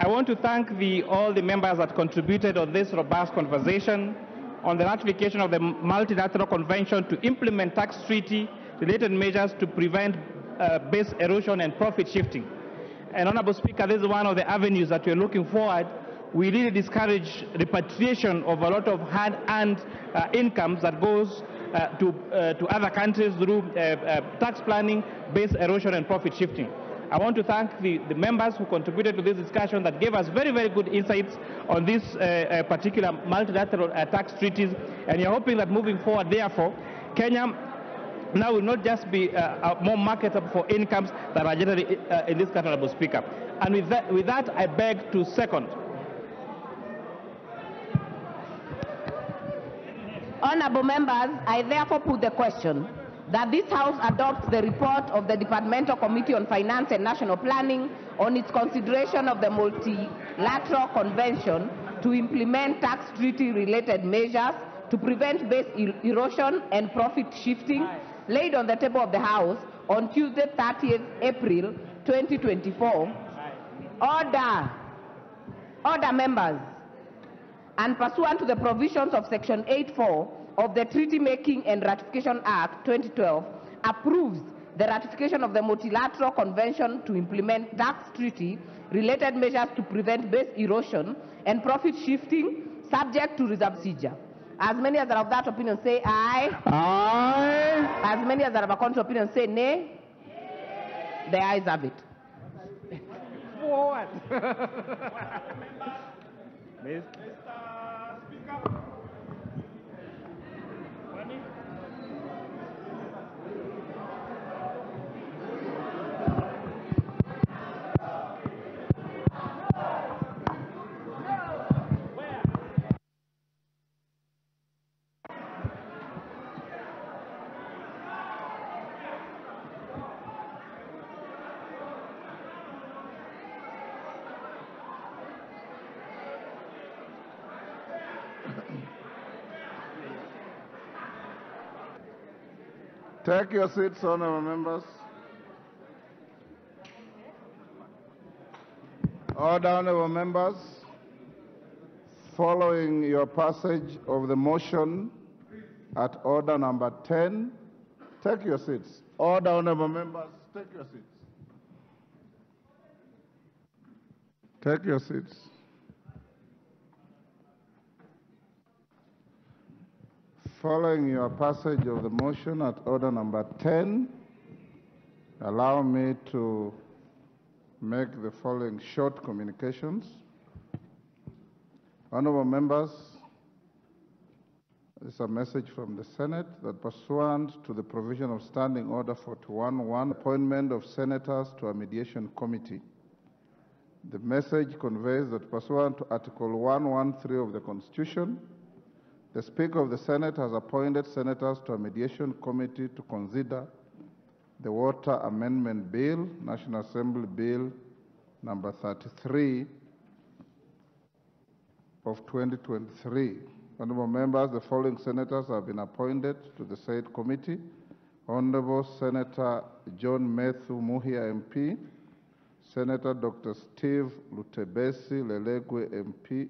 I want to thank all the members that contributed on this robust conversation on the ratification of the multilateral convention to implement tax treaty-related measures to prevent base erosion and profit shifting. And Honorable Speaker, this is one of the avenues that we're looking forward. We really discourage repatriation of a lot of hard-earned incomes that goes to other countries through tax planning, base erosion, and profit shifting. I want to thank the members who contributed to this discussion that gave us very, very good insights on this particular multilateral tax treaties. And you're hoping that moving forward, therefore, Kenya now will not just be more marketable for incomes that are generated in this country, Honorable Speaker. And with that, I beg to second. Honorable members, I therefore put the question that this House adopts the report of the Departmental Committee on Finance and National Planning on its consideration of the multilateral convention to implement tax treaty-related measures to prevent base erosion and profit shifting, laid on the table of the House on Tuesday, 30th April 2024. Order. Order, members. And pursuant to the provisions of Section 8.4 of the Treaty Making and Ratification Act 2012, approves the ratification of the Multilateral Convention to implement tax treaty-related measures to prevent base erosion and profit shifting, subject to reserved procedure. As many as are of that opinion say aye. Aye. As many as are of a contrary opinion say nay. The ayes have it. Forward. Take your seats, honorable members. Order, honorable members. Following your passage of the motion at order number 10, take your seats. Order, honorable members, take your seats. Take your seats. Following your passage of the motion at order number 10, allow me to make the following short communications. Honorable members, this is a message from the Senate that pursuant to the provision of Standing Order 41.1, appointment of senators to a mediation committee. The message conveys that pursuant to Article 113 of the Constitution, the Speaker of the Senate has appointed senators to a mediation committee to consider the Water Amendment Bill, National Assembly Bill number 33 of 2023. Honorable members, the following senators have been appointed to the said committee. Honorable Senator John Matthew Muhia MP, Senator Dr. Steve Lutebesi Lelegwe MP,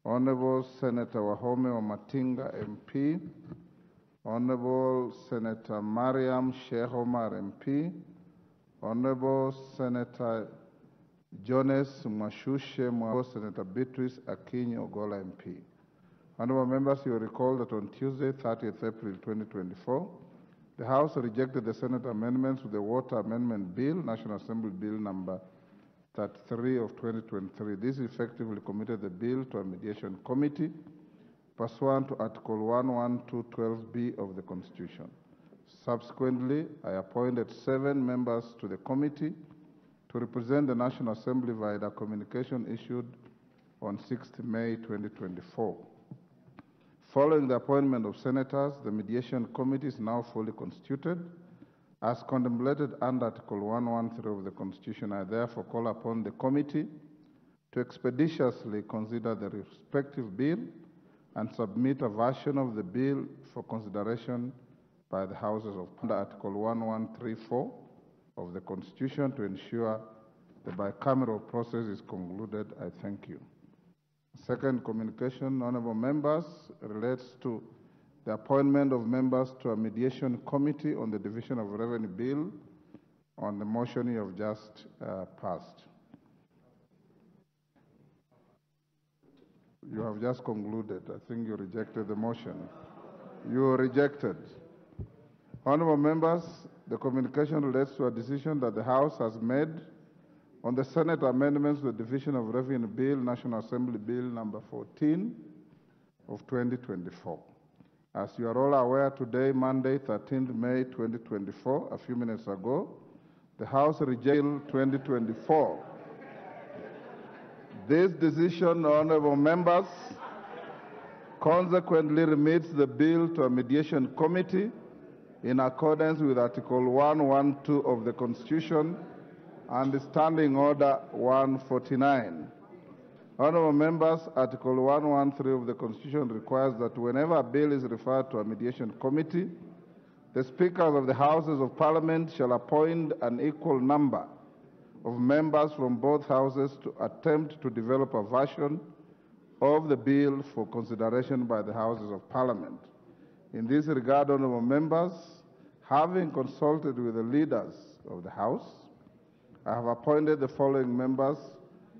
Honorable Senator Wahome Wamatinga MP, Honorable Senator Mariam Shehomar MP, Honorable Senator Jones Mwashushe Mwa, Senator Beatrice Akinyi Ogola MP. Honorable members, you will recall that on Tuesday, 30th April 2024, the House rejected the Senate amendments to the Water Amendment Bill, National Assembly Bill number 33 of 2023. This effectively committed the bill to a mediation committee pursuant to Article 112.12b of the Constitution. Subsequently, I appointed 7 members to the committee to represent the National Assembly via a communication issued on 6th May 2024. Following the appointment of senators, the mediation committee is now fully constituted. As contemplated under Article 113 of the Constitution, I therefore call upon the committee to expeditiously consider the respective bill and submit a version of the bill for consideration by the Houses of under Article 1134 of the Constitution to ensure the bicameral process is concluded. I thank you. Second communication, honorable members, relates to the appointment of members to a mediation committee on the Division of Revenue Bill on the motion you have just passed. You have just concluded. I think you rejected the motion. You rejected. Honorable members, the communication relates to a decision that the House has made on the Senate amendments to the Division of Revenue Bill, National Assembly Bill number 14 of 2024. As you are all aware, today, Monday, 13th May 2024, a few minutes ago, the House rejected 2024. This decision, honorable members, consequently remits the bill to a mediation committee in accordance with Article 112 of the Constitution and Standing Order 149. Honourable members, Article 113 of the Constitution requires that whenever a bill is referred to a mediation committee, the Speakers of the Houses of Parliament shall appoint an equal number of members from both houses to attempt to develop a version of the bill for consideration by the Houses of Parliament. In this regard, honourable members, having consulted with the leaders of the House, I have appointed the following members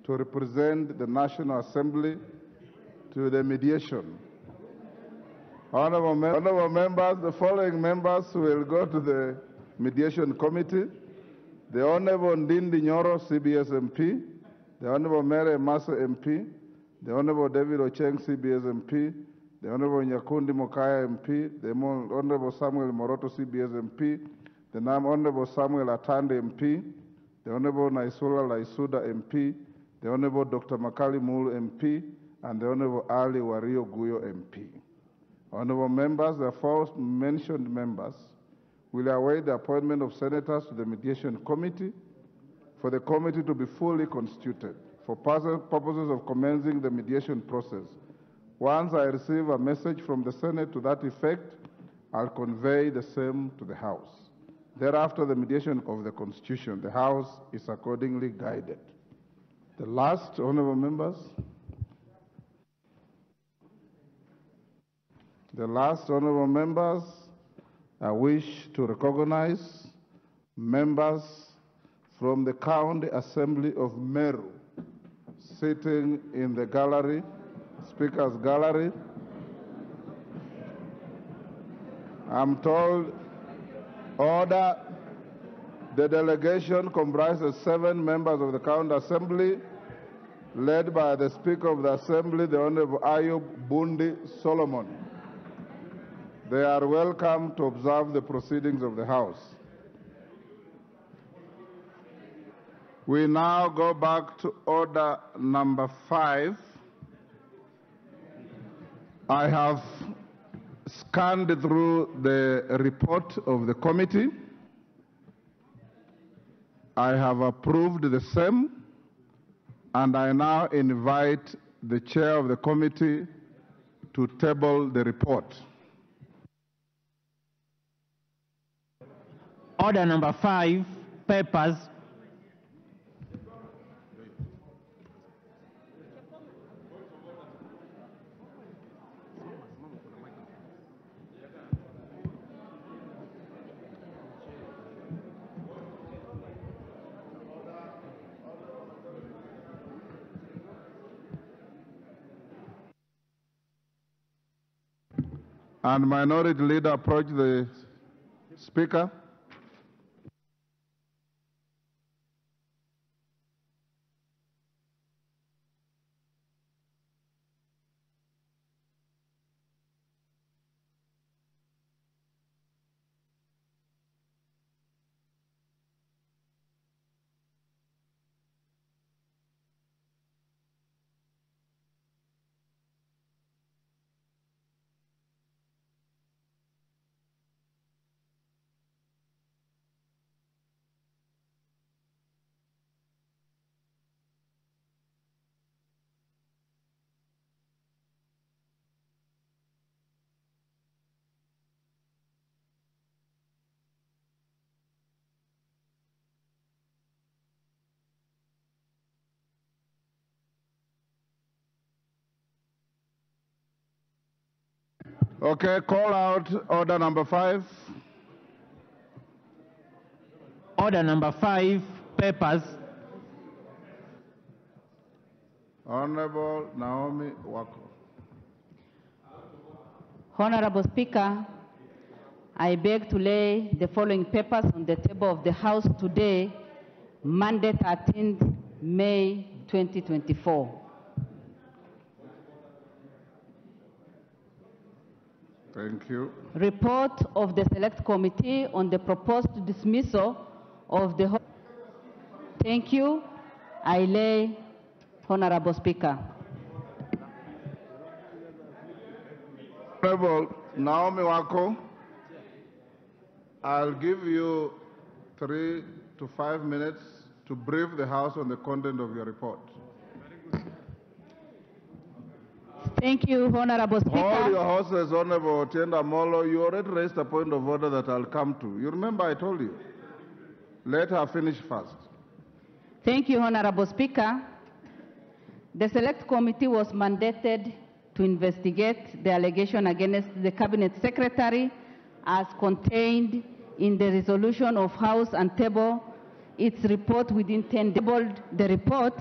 to represent the National Assembly to the mediation. Honourable members, the following members will go to the mediation committee: the Honourable Ndindi Nyoro, CBS MP, the Honourable Mary Massa MP, the Honourable David Ocheng, CBS MP, the Honourable Nyakundi Mokaya MP, the Honourable Samuel Moroto, CBS MP, the Honourable Samuel Atande MP, the Honourable Naisula Laisuda MP, the Honourable Dr. Makali Mulu MP, and the Honourable Ali Wario Guyo MP. Honourable members, the aforementioned members will await the appointment of senators to the mediation committee for the committee to be fully constituted for purposes of commencing the mediation process. Once I receive a message from the Senate to that effect, I'll convey the same to the House. Thereafter, the mediation of the Constitution, the House is accordingly guided. The last, honourable members, I wish to recognize members from the County Assembly of Meru sitting in the gallery, Speaker's Gallery. I'm told order. The delegation comprises 7 members of the County Assembly, led by the Speaker of the Assembly, the Honourable Ayub Bundi Solomon. They are welcome to observe the proceedings of the House. We now go back to order number 5. I have scanned through the report of the committee. I have approved the same, and I now invite the chair of the committee to table the report. Order number 5, papers. And Minority Leader approach the Speaker. Okay, call out order number 5. Order number 5, papers. Honorable Naomi Wako. Honorable Speaker, I beg to lay the following papers on the table of the House today, Monday, 13th May 2024. Thank you. Report of the Select Committee on the proposed dismissal of the... Thank you. I lay, Honorable Speaker. Honorable Naomi Wako, I'll give you 3 to 5 minutes to brief the House on the content of your report. Thank you, Honorable Speaker. Hold your horses, Honorable Otienda Molo. You already raised a point of order that I'll come to. You remember I told you. Let her finish first. Thank you, Honorable Speaker. The Select Committee was mandated to investigate the allegation against the Cabinet Secretary as contained in the resolution of House and table its report within 10 days. The report,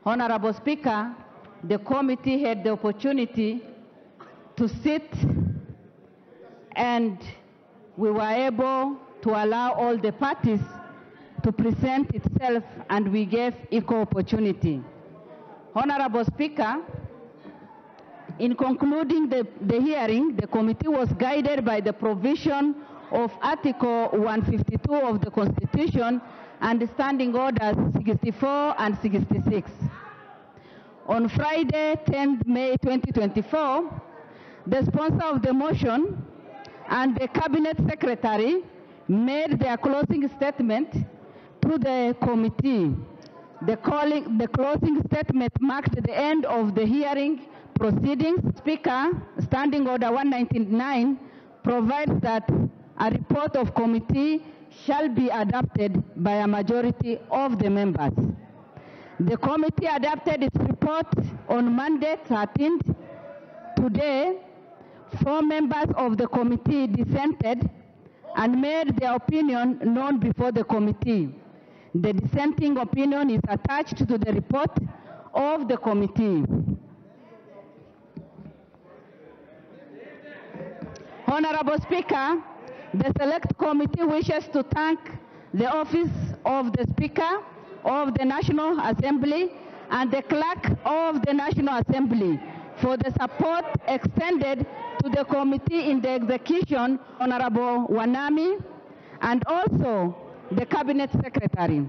Honorable Speaker, the committee had the opportunity to sit and we were able to allow all the parties to present itself and we gave equal opportunity. Honorable Speaker, in concluding the hearing, the committee was guided by the provision of Article 152 of the Constitution and Standing Orders 64 and 66. On Friday, 10th May 2024, the sponsor of the motion and the Cabinet Secretary made their closing statement to the committee. The closing statement marked the end of the hearing proceedings. Speaker, Standing Order 199 provides that a report of committee shall be adopted by a majority of the members. The committee adopted its report on Monday, 13th. Today, 4 members of the committee dissented and made their opinion known before the committee. The dissenting opinion is attached to the report of the committee. Honorable Speaker, the Select Committee wishes to thank the Office of the Speaker of the National Assembly and the Clerk of the National Assembly for the support extended to the committee in the execution, Honorable Wanami, and also the Cabinet Secretary.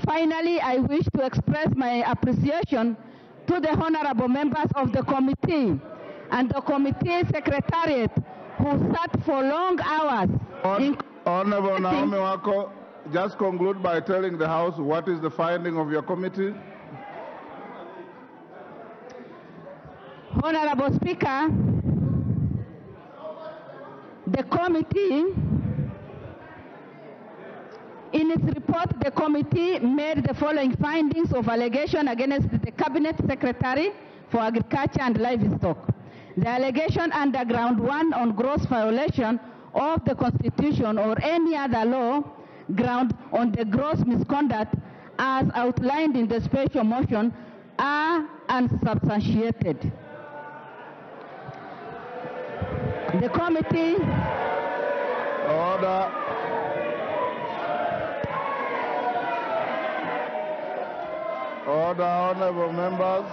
Finally, I wish to express my appreciation to the honorable members of the committee and the committee secretariat who sat for long hours. Honorable Naomi Wako, just conclude by telling the House what is the finding of your committee. Honorable Speaker, the committee, in its report, the committee made the following findings of allegation against the Cabinet Secretary for Agriculture and Livestock. The allegation under ground 1 on gross violation of the Constitution or any other law ground on the gross misconduct as outlined in the special motion are unsubstantiated. The committee... Order. Order, honorable members.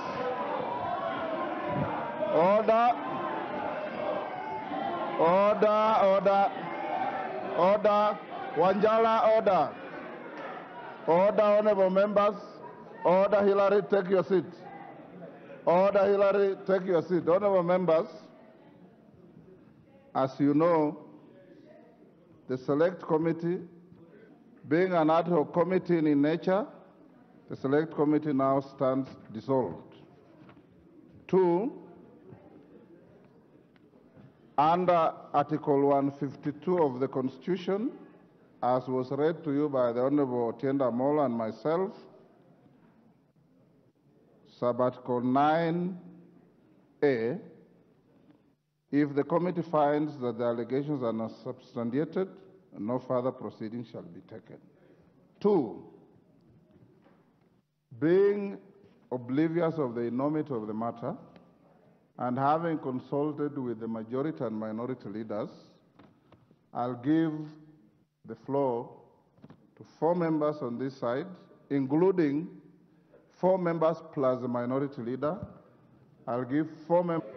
Order. Order, order. Order. Wanjala, order. Order, honorable members. Order, Hillary, take your seat. Order, Hillary, take your seat. Honorable members, as you know, the Select Committee, being an ad hoc committee in nature, the Select Committee now stands dissolved. 2, under Article 152 of the Constitution, as was read to you by the Honorable Otienda Molo and myself, Sub-Article 9A, if the committee finds that the allegations are not substantiated, no further proceedings shall be taken. 2, being oblivious of the enormity of the matter and having consulted with the majority and minority leaders, I'll give the floor to 4 members on this side, including 4 members plus the minority leader. I'll give 4 members.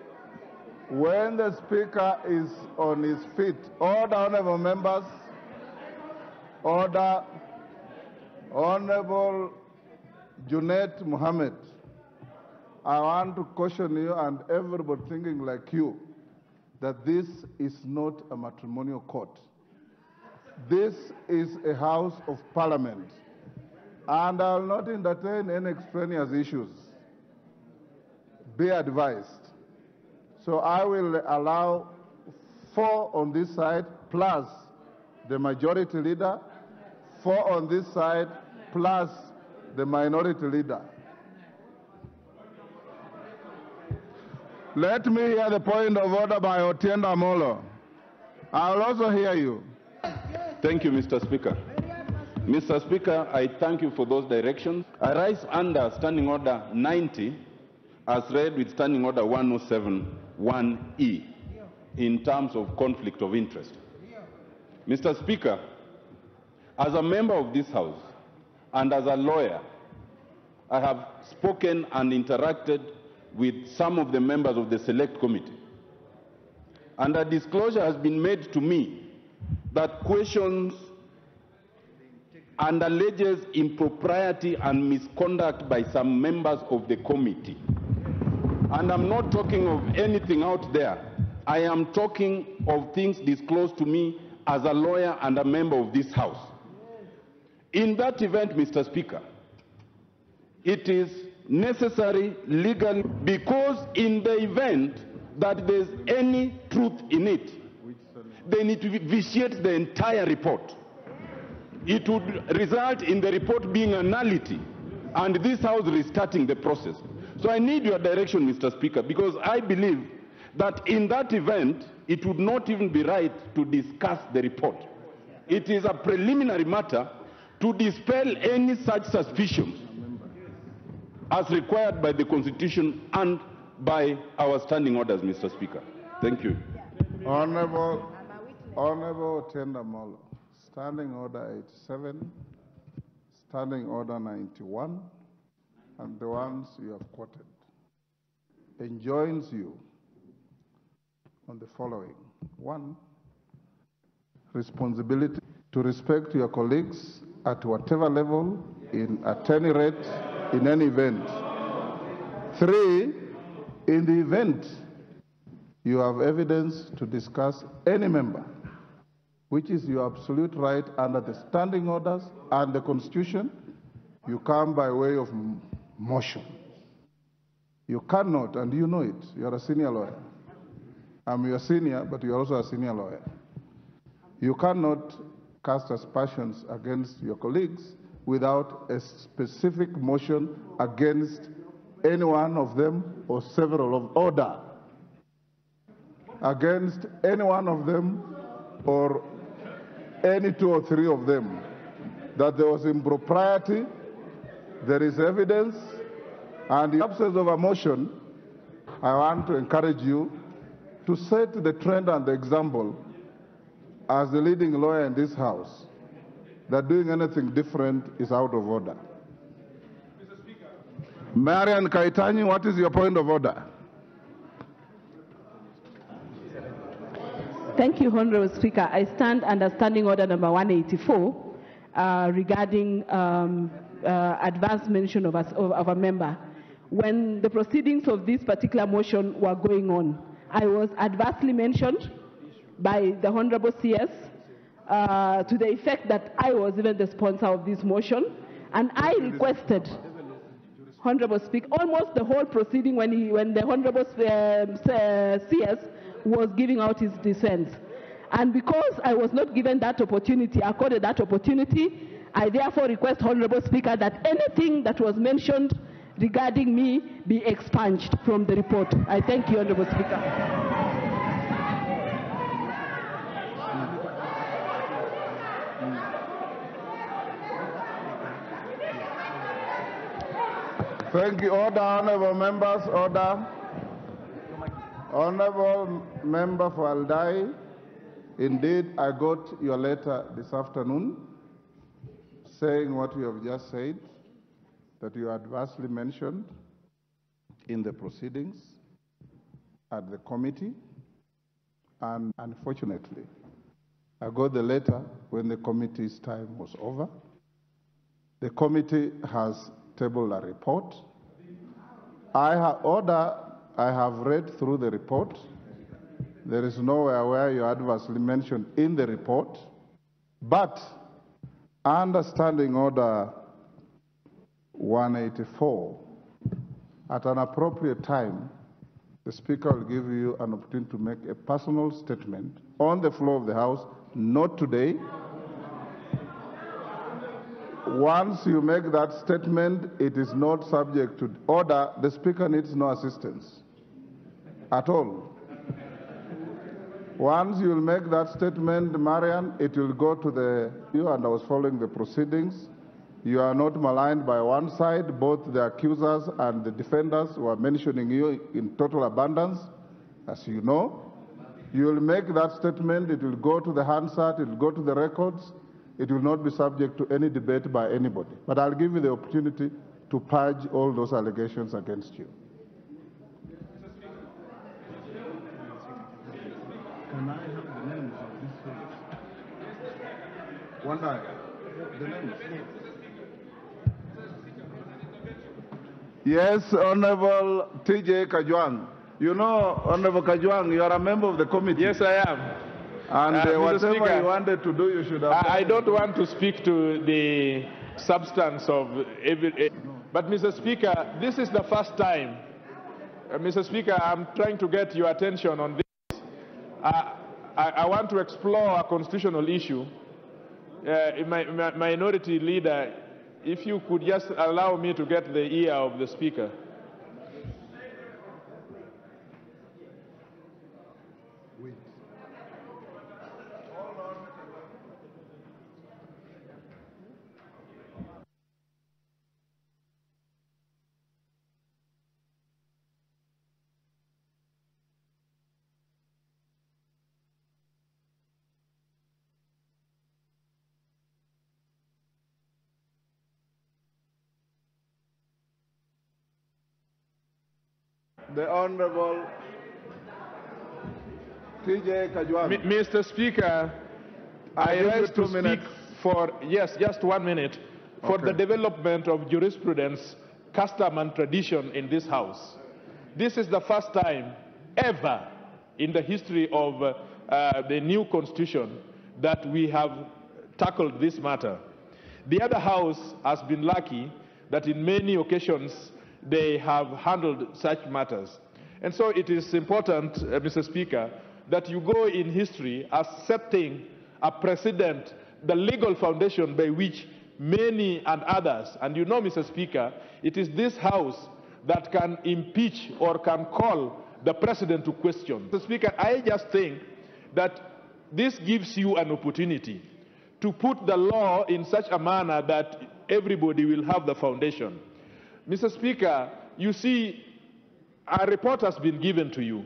When the Speaker is on his feet, order, honorable members, order. Honorable Junet Mohammed, I want to caution you and everybody thinking like you that this is not a matrimonial court. This is a house of parliament, and I will not entertain any extraneous issues. Be advised. So I will allow 4 on this side plus the majority leader, 4 on this side plus the minority leader. Let me hear the point of order by Otienda Molo. I will also hear you. Thank you, Mr. Speaker. Mr. Speaker, I thank you for those directions. I rise under Standing Order 90 as read with Standing Order 107(1)(e) in terms of conflict of interest. Mr. Speaker, as a member of this House and as a lawyer, I have spoken and interacted with some of the members of the Select Committee. And a disclosure has been made to me that questions and alleges impropriety and misconduct by some members of the committee. And I'm not talking of anything out there. I am talking of things disclosed to me as a lawyer and a member of this House. In that event, Mr. Speaker, it is necessary legally, because in the event that there's any truth in it, they need to vitiate the entire report. It would result in the report being a nullity and this House restarting the process. So I need your direction, Mr. Speaker, because I believe that in that event, it would not even be right to discuss the report. It is a preliminary matter to dispel any such suspicions as required by the Constitution and by our standing orders, Mr. Speaker. Thank you. Honorable Otienda Molo, Standing Order 87, Standing Order 91, and the ones you have quoted, enjoins you on the following. 1, responsibility to respect your colleagues at whatever level, at any rate, in any event. 3, in the event you have evidence to discuss any member, which is your absolute right under the standing orders and the Constitution, you come by way of motion. You cannot, and you know it, you are a senior lawyer. I'm your senior, but you are also a senior lawyer. You cannot cast aspersions against your colleagues without a specific motion against any one of them or several of order. Against any one of them or any 2 or 3 of them. That there was impropriety, there is evidence, and in the absence of a motion, I want to encourage you to set the trend and the example as the leading lawyer in this House, that doing anything different is out of order. Marian Kaitani, what is your point of order? Thank you, Honorable Speaker. I stand under Standing Order number 184 regarding advance mention of a member. When the proceedings of this particular motion were going on, I was adversely mentioned by the Honorable CS to the effect that I was even the sponsor of this motion, and I requested, Honorable Speaker, almost the whole proceeding when the Honorable CS was giving out his dissent. And because I was not given that opportunity, accorded that opportunity, I therefore request, Honorable Speaker, that anything that was mentioned regarding me be expunged from the report. I thank you, Honorable Speaker. Thank you. Order, honorable members, order. Honorable Member for Aldai, indeed, I got your letter this afternoon saying what you have just said, that you adversely mentioned in the proceedings at the committee, and unfortunately, I got the letter when the committee's time was over. The committee has tabled a report. I have read through the report. There is nowhere where you adversely mentioned in the report, but under Standing Order 184, at an appropriate time, the Speaker will give you an opportunity to make a personal statement on the floor of the House, not today. Once you make that statement, it is not subject to order. The Speaker needs no assistance at all. Once you will make that statement, Marian, it will go to you, and I was following the proceedings. You are not maligned by one side. Both the accusers and the defenders were mentioning you in total abundance, as you know. You will make that statement. It will go to the Hansard. It will go to the records. It will not be subject to any debate by anybody. But I'll give you the opportunity to purge all those allegations against you. Can I have the names of these folks? One eye. The names. Yes, Honorable T.J. Kajwang. You know, Honorable Kajwang, you are a member of the committee. Yes, I am. And whatever Speaker, you wanted to do, you should have. I don't want to speak to the substance of every. But, Mr. Speaker, this is the first time. Mr. Speaker, I'm trying to get your attention on this. I want to explore a constitutional issue. My minority leader, if you could just allow me to get the ear of the Speaker. The Honorable T.J. Kajwang. Mr. Speaker, I rise to speak for, yes, just 1 minute, for the development of jurisprudence, custom and tradition in this House. This is the first time ever in the history of the new Constitution that we have tackled this matter. The other House has been lucky that in many occasions they have handled such matters. And so it is important, Mr. Speaker, that you go in history as setting a precedent, the legal foundation by which many and others, and you know, Mr. Speaker, it is this House that can impeach or can call the President to question. Mr. Speaker, I just think that this gives you an opportunity to put the law in such a manner that everybody will have the foundation. Mr. Speaker, you see, a report has been given to you.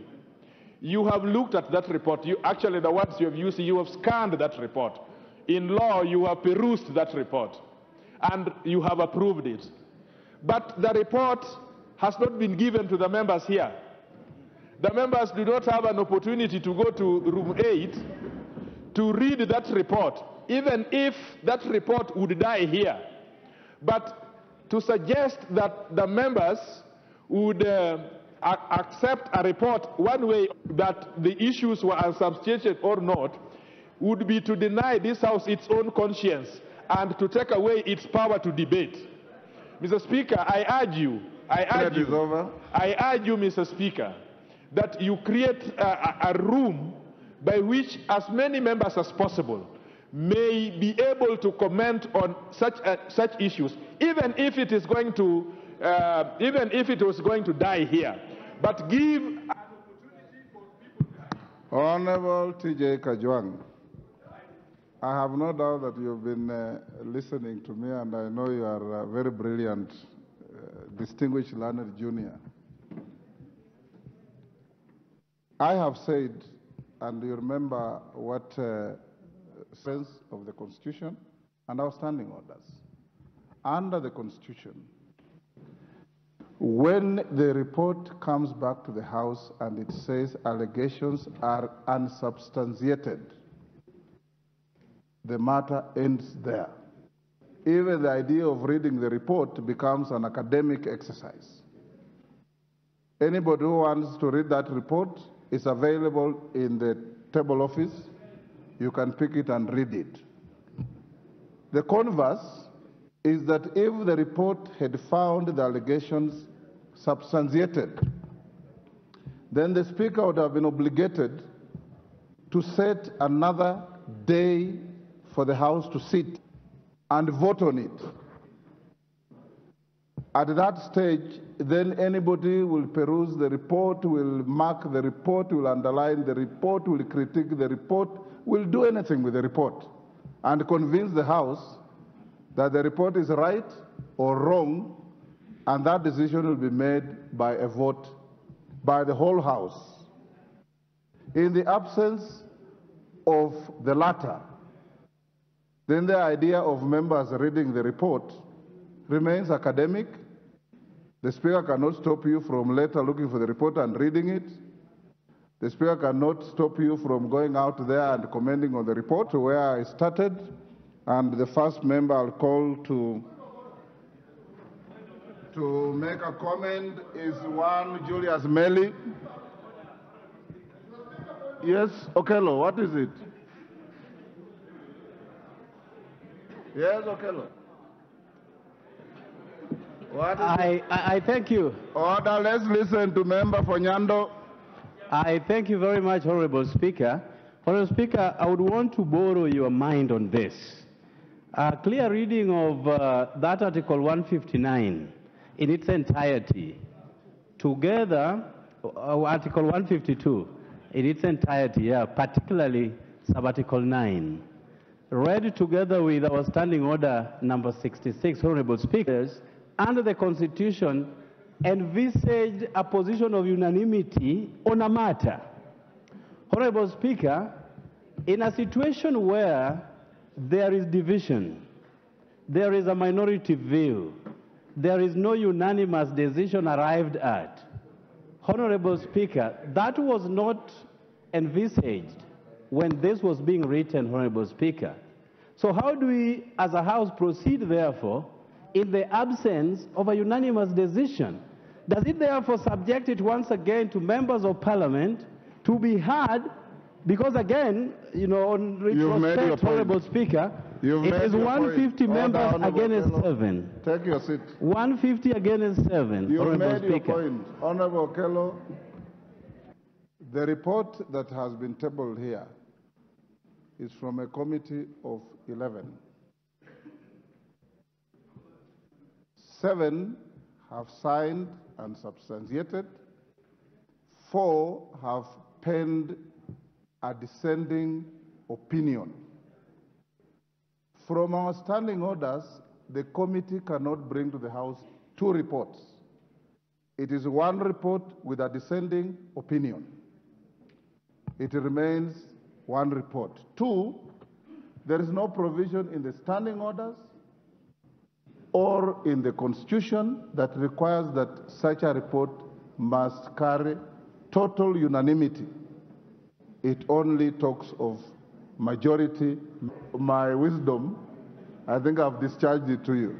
You have looked at that report. Actually, the words you have used, you have scanned that report. In law, you have perused that report, and you have approved it. But the report has not been given to the members here. The members do not have an opportunity to go to room 8 to read that report, even if that report would die here. But to suggest that the members would accept a report one way that the issues were unsubstantiated or not would be to deny this House its own conscience and to take away its power to debate. Mr. Speaker, I urge you, Mr. Speaker, that you create a room by which as many members as possible may be able to comment on such issues, even if it is going to, even if it was going to die here, but give an opportunity for people. Honorable T.J. Kajwang, I have no doubt that you've been listening to me, and I know you are a very brilliant, distinguished learned junior. I have said, and you remember what sense of the Constitution and our standing orders. Under the Constitution, when the report comes back to the House and it says allegations are unsubstantiated, the matter ends there. Even the idea of reading the report becomes an academic exercise. Anybody who wants to read that report is available in the table office. You can pick it and read it. The converse is that if the report had found the allegations substantiated, then the Speaker would have been obligated to set another day for the House to sit and vote on it. At that stage, then anybody will peruse the report, will mark the report, will underline the report, will critique the report, will do anything with the report and convince the House that the report is right or wrong, and that decision will be made by a vote by the whole House. In the absence of the latter, then the idea of members reading the report remains academic. The Speaker cannot stop you from later looking for the report and reading it. The Speaker cannot stop you from going out there and commenting on the report where I started. And the first member I'll call to make a comment is one Julius Melly. Yes, Okello, what is it? Yes, Okello. What is I thank you. Order, let's listen to Member for Nyando. I thank you very much, Honorable Speaker. Honorable Speaker, I would want to borrow your mind on this. A clear reading of that Article 159 in its entirety, together, Article 152 in its entirety, particularly Sub-Article 9, read together with our Standing Order number 66, Honorable Speakers, under the Constitution, envisaged a position of unanimity on a matter. Honorable Speaker, in a situation where there is division, there is a minority view, there is no unanimous decision arrived at, Honorable Speaker, that was not envisaged when this was being written, Honorable Speaker. So how do we, as a House, proceed, therefore, in the absence of a unanimous decision? Does it therefore subject it once again to members of Parliament to be heard? Because again, you know, on retrospect, Honorable Speaker, it is 150 members against 7. Take your seat. 150 against 7, You've Honorable made your Speaker. point. Honorable Okello, the report that has been tabled here is from a committee of 11. 7 have signed and substantiated. 4 have penned a dissenting opinion. From our standing orders, the committee cannot bring to the House 2 reports. It is 1 report with a dissenting opinion. It remains 1 report. 2, there is no provision in the standing orders or in the Constitution that requires that such a report must carry total unanimity. It only talks of majority. My wisdom, I think I've discharged it to you.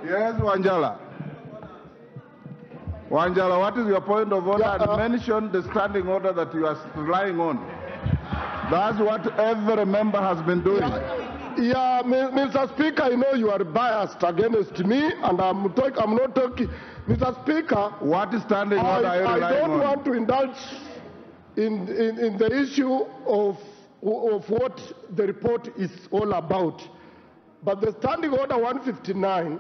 Yes, Wanjala. Wanjala, what is your point of order? And mention the standing order that you are relying on. That's what every member has been doing. Yeah, Mr. Speaker, I know you are biased against me, and I'm not talking. Mr. Speaker, what is standing order are you relying on? I don't want to indulge in the issue of what the report is all about. But the standing order 159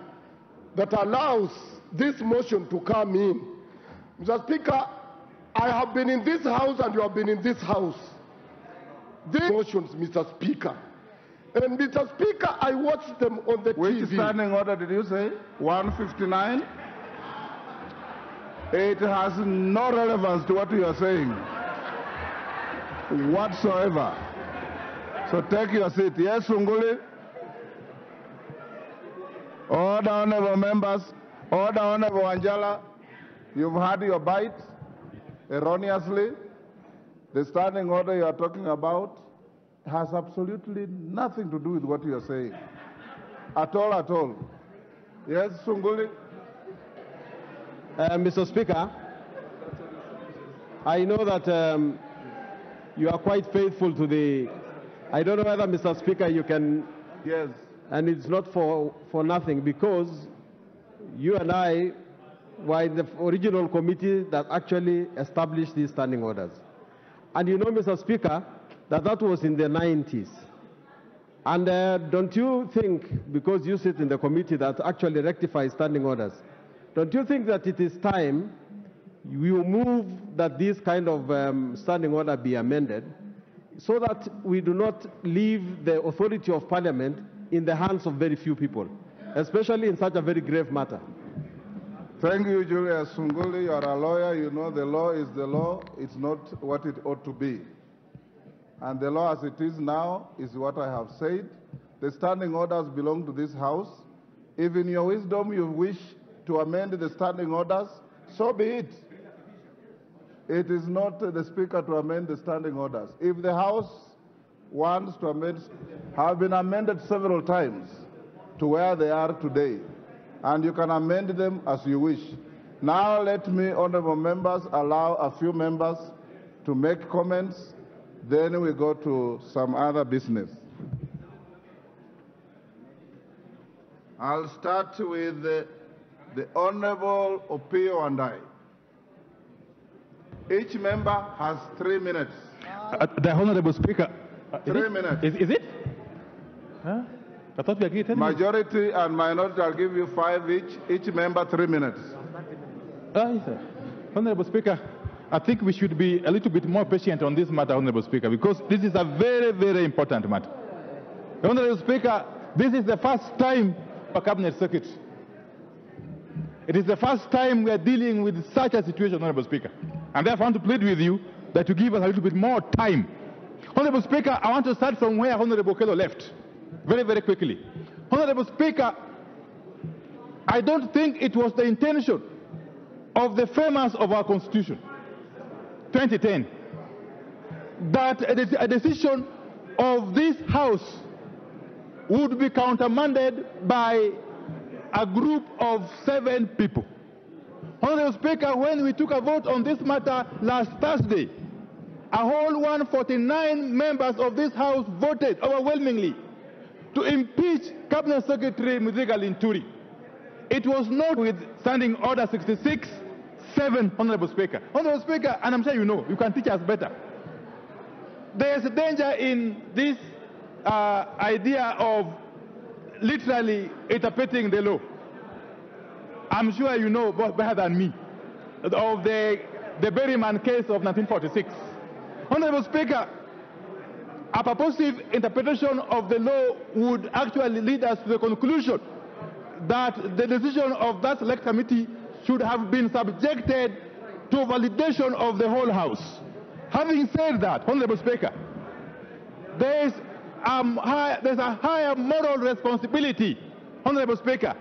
that allows this motion to come in. Mr. Speaker, I have been in this House and you have been in this House. These motions, Mr. Speaker. And Mr. Speaker, I watched them on the TV. Which standing order did you say? 159? It has no relevance to what you are saying whatsoever. So take your seat. Yes, Sunguli? Order, honorable members. Order, honorable Wanjala. You've had your bite erroneously. The standing order you are talking about has absolutely nothing to do with what you are saying. At all, at all. Yes, Sunguli? Mr. Speaker, I know that you are quite faithful to the... I don't know whether, Mr. Speaker, you can... Yes. And it's not for nothing, because you and I were in the original committee that actually established these standing orders. And you know, Mr. Speaker, that was in the 90s. And don't you think, because you sit in the committee that actually rectifies standing orders, don't you think that it is time you move that this kind of standing order be amended so that we do not leave the authority of Parliament in the hands of very few people, especially in such a very grave matter? Thank you, Julius Sunguli. You are a lawyer. You know the law is the law. It's not what it ought to be. And the law as it is now is what I have said. The standing orders belong to this House. If in your wisdom you wish to amend the standing orders, so be it. It is not the Speaker to amend the standing orders. If the House wants to amend, have been amended several times to where they are today, and you can amend them as you wish. Now let me, honorable members, allow a few members to make comments, then we go to some other business. I'll start with the Honorable Opio and I. Each member has 3 minutes. The Honorable Speaker. 3 minutes. Is it? Huh? I thought we agreed 10 minutes. Majority and minority, I'll give you 5 each. Each member 3 minutes. Yes, sir. Honorable Speaker, I think we should be a little bit more patient on this matter, Honorable Speaker, because this is a very, very important matter. Honorable Speaker, this is the first time for Cabinet Secretary. It is the first time we are dealing with such a situation, Honorable Speaker. And therefore I want to plead with you that you give us a little bit more time. Honorable Speaker, I want to start from where Honorable Kelo left, very, very quickly. Honorable Speaker, I don't think it was the intention of the framers of our Constitution, 2010, that a decision of this House would be countermanded by a group of 7 people. Honorable Speaker, when we took a vote on this matter last Thursday, a whole 149 members of this House voted overwhelmingly to impeach Cabinet Secretary Mithika Linturi. It was not with Standing Order 66-7, Honorable Speaker. Honorable Speaker, and I'm sure you know, you can teach us better. There is a danger in this idea of literally interpreting the law. I'm sure you know better than me of the Berryman case of 1946. Honorable Speaker, a purposive interpretation of the law would actually lead us to the conclusion that the decision of that select committee should have been subjected to validation of the whole House. Having said that, Honorable Speaker, there's a higher moral responsibility, Honorable Speaker,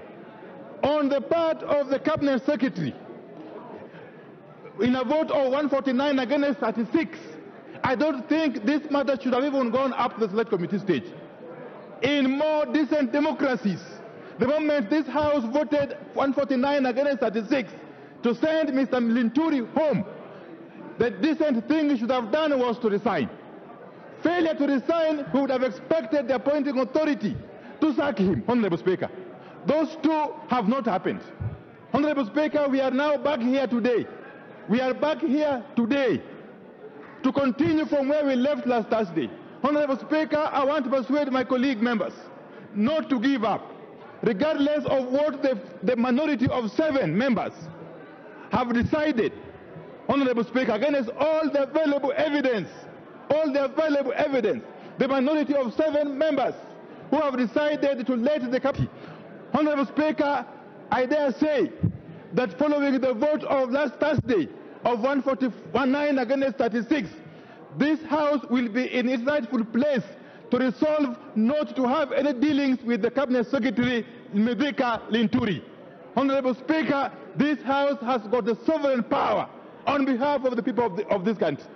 on the part of the Cabinet Secretary. In a vote of 149 against 36, I don't think this matter should have even gone up to the select committee stage. In more decent democracies, the moment this House voted 149 against 36 to send Mr. Linturi home, the decent thing he should have done was to resign. Failure to resign, we would have expected the appointing authority to sack him, Honorable Speaker. Those two have not happened. Honorable Speaker, we are now back here today. We are back here today to continue from where we left last Thursday. Honorable Speaker, I want to persuade my colleague members not to give up, regardless of what the minority of 7 members have decided. Honorable Speaker, against all the available evidence, the minority of 7 members who have decided to let the committee. Honorable Speaker, I dare say that following the vote of last Thursday of 149 against 36, this House will be in its rightful place to resolve not to have any dealings with the Cabinet Secretary Mithika Linturi. Honorable Speaker, this House has got the sovereign power on behalf of the people of this country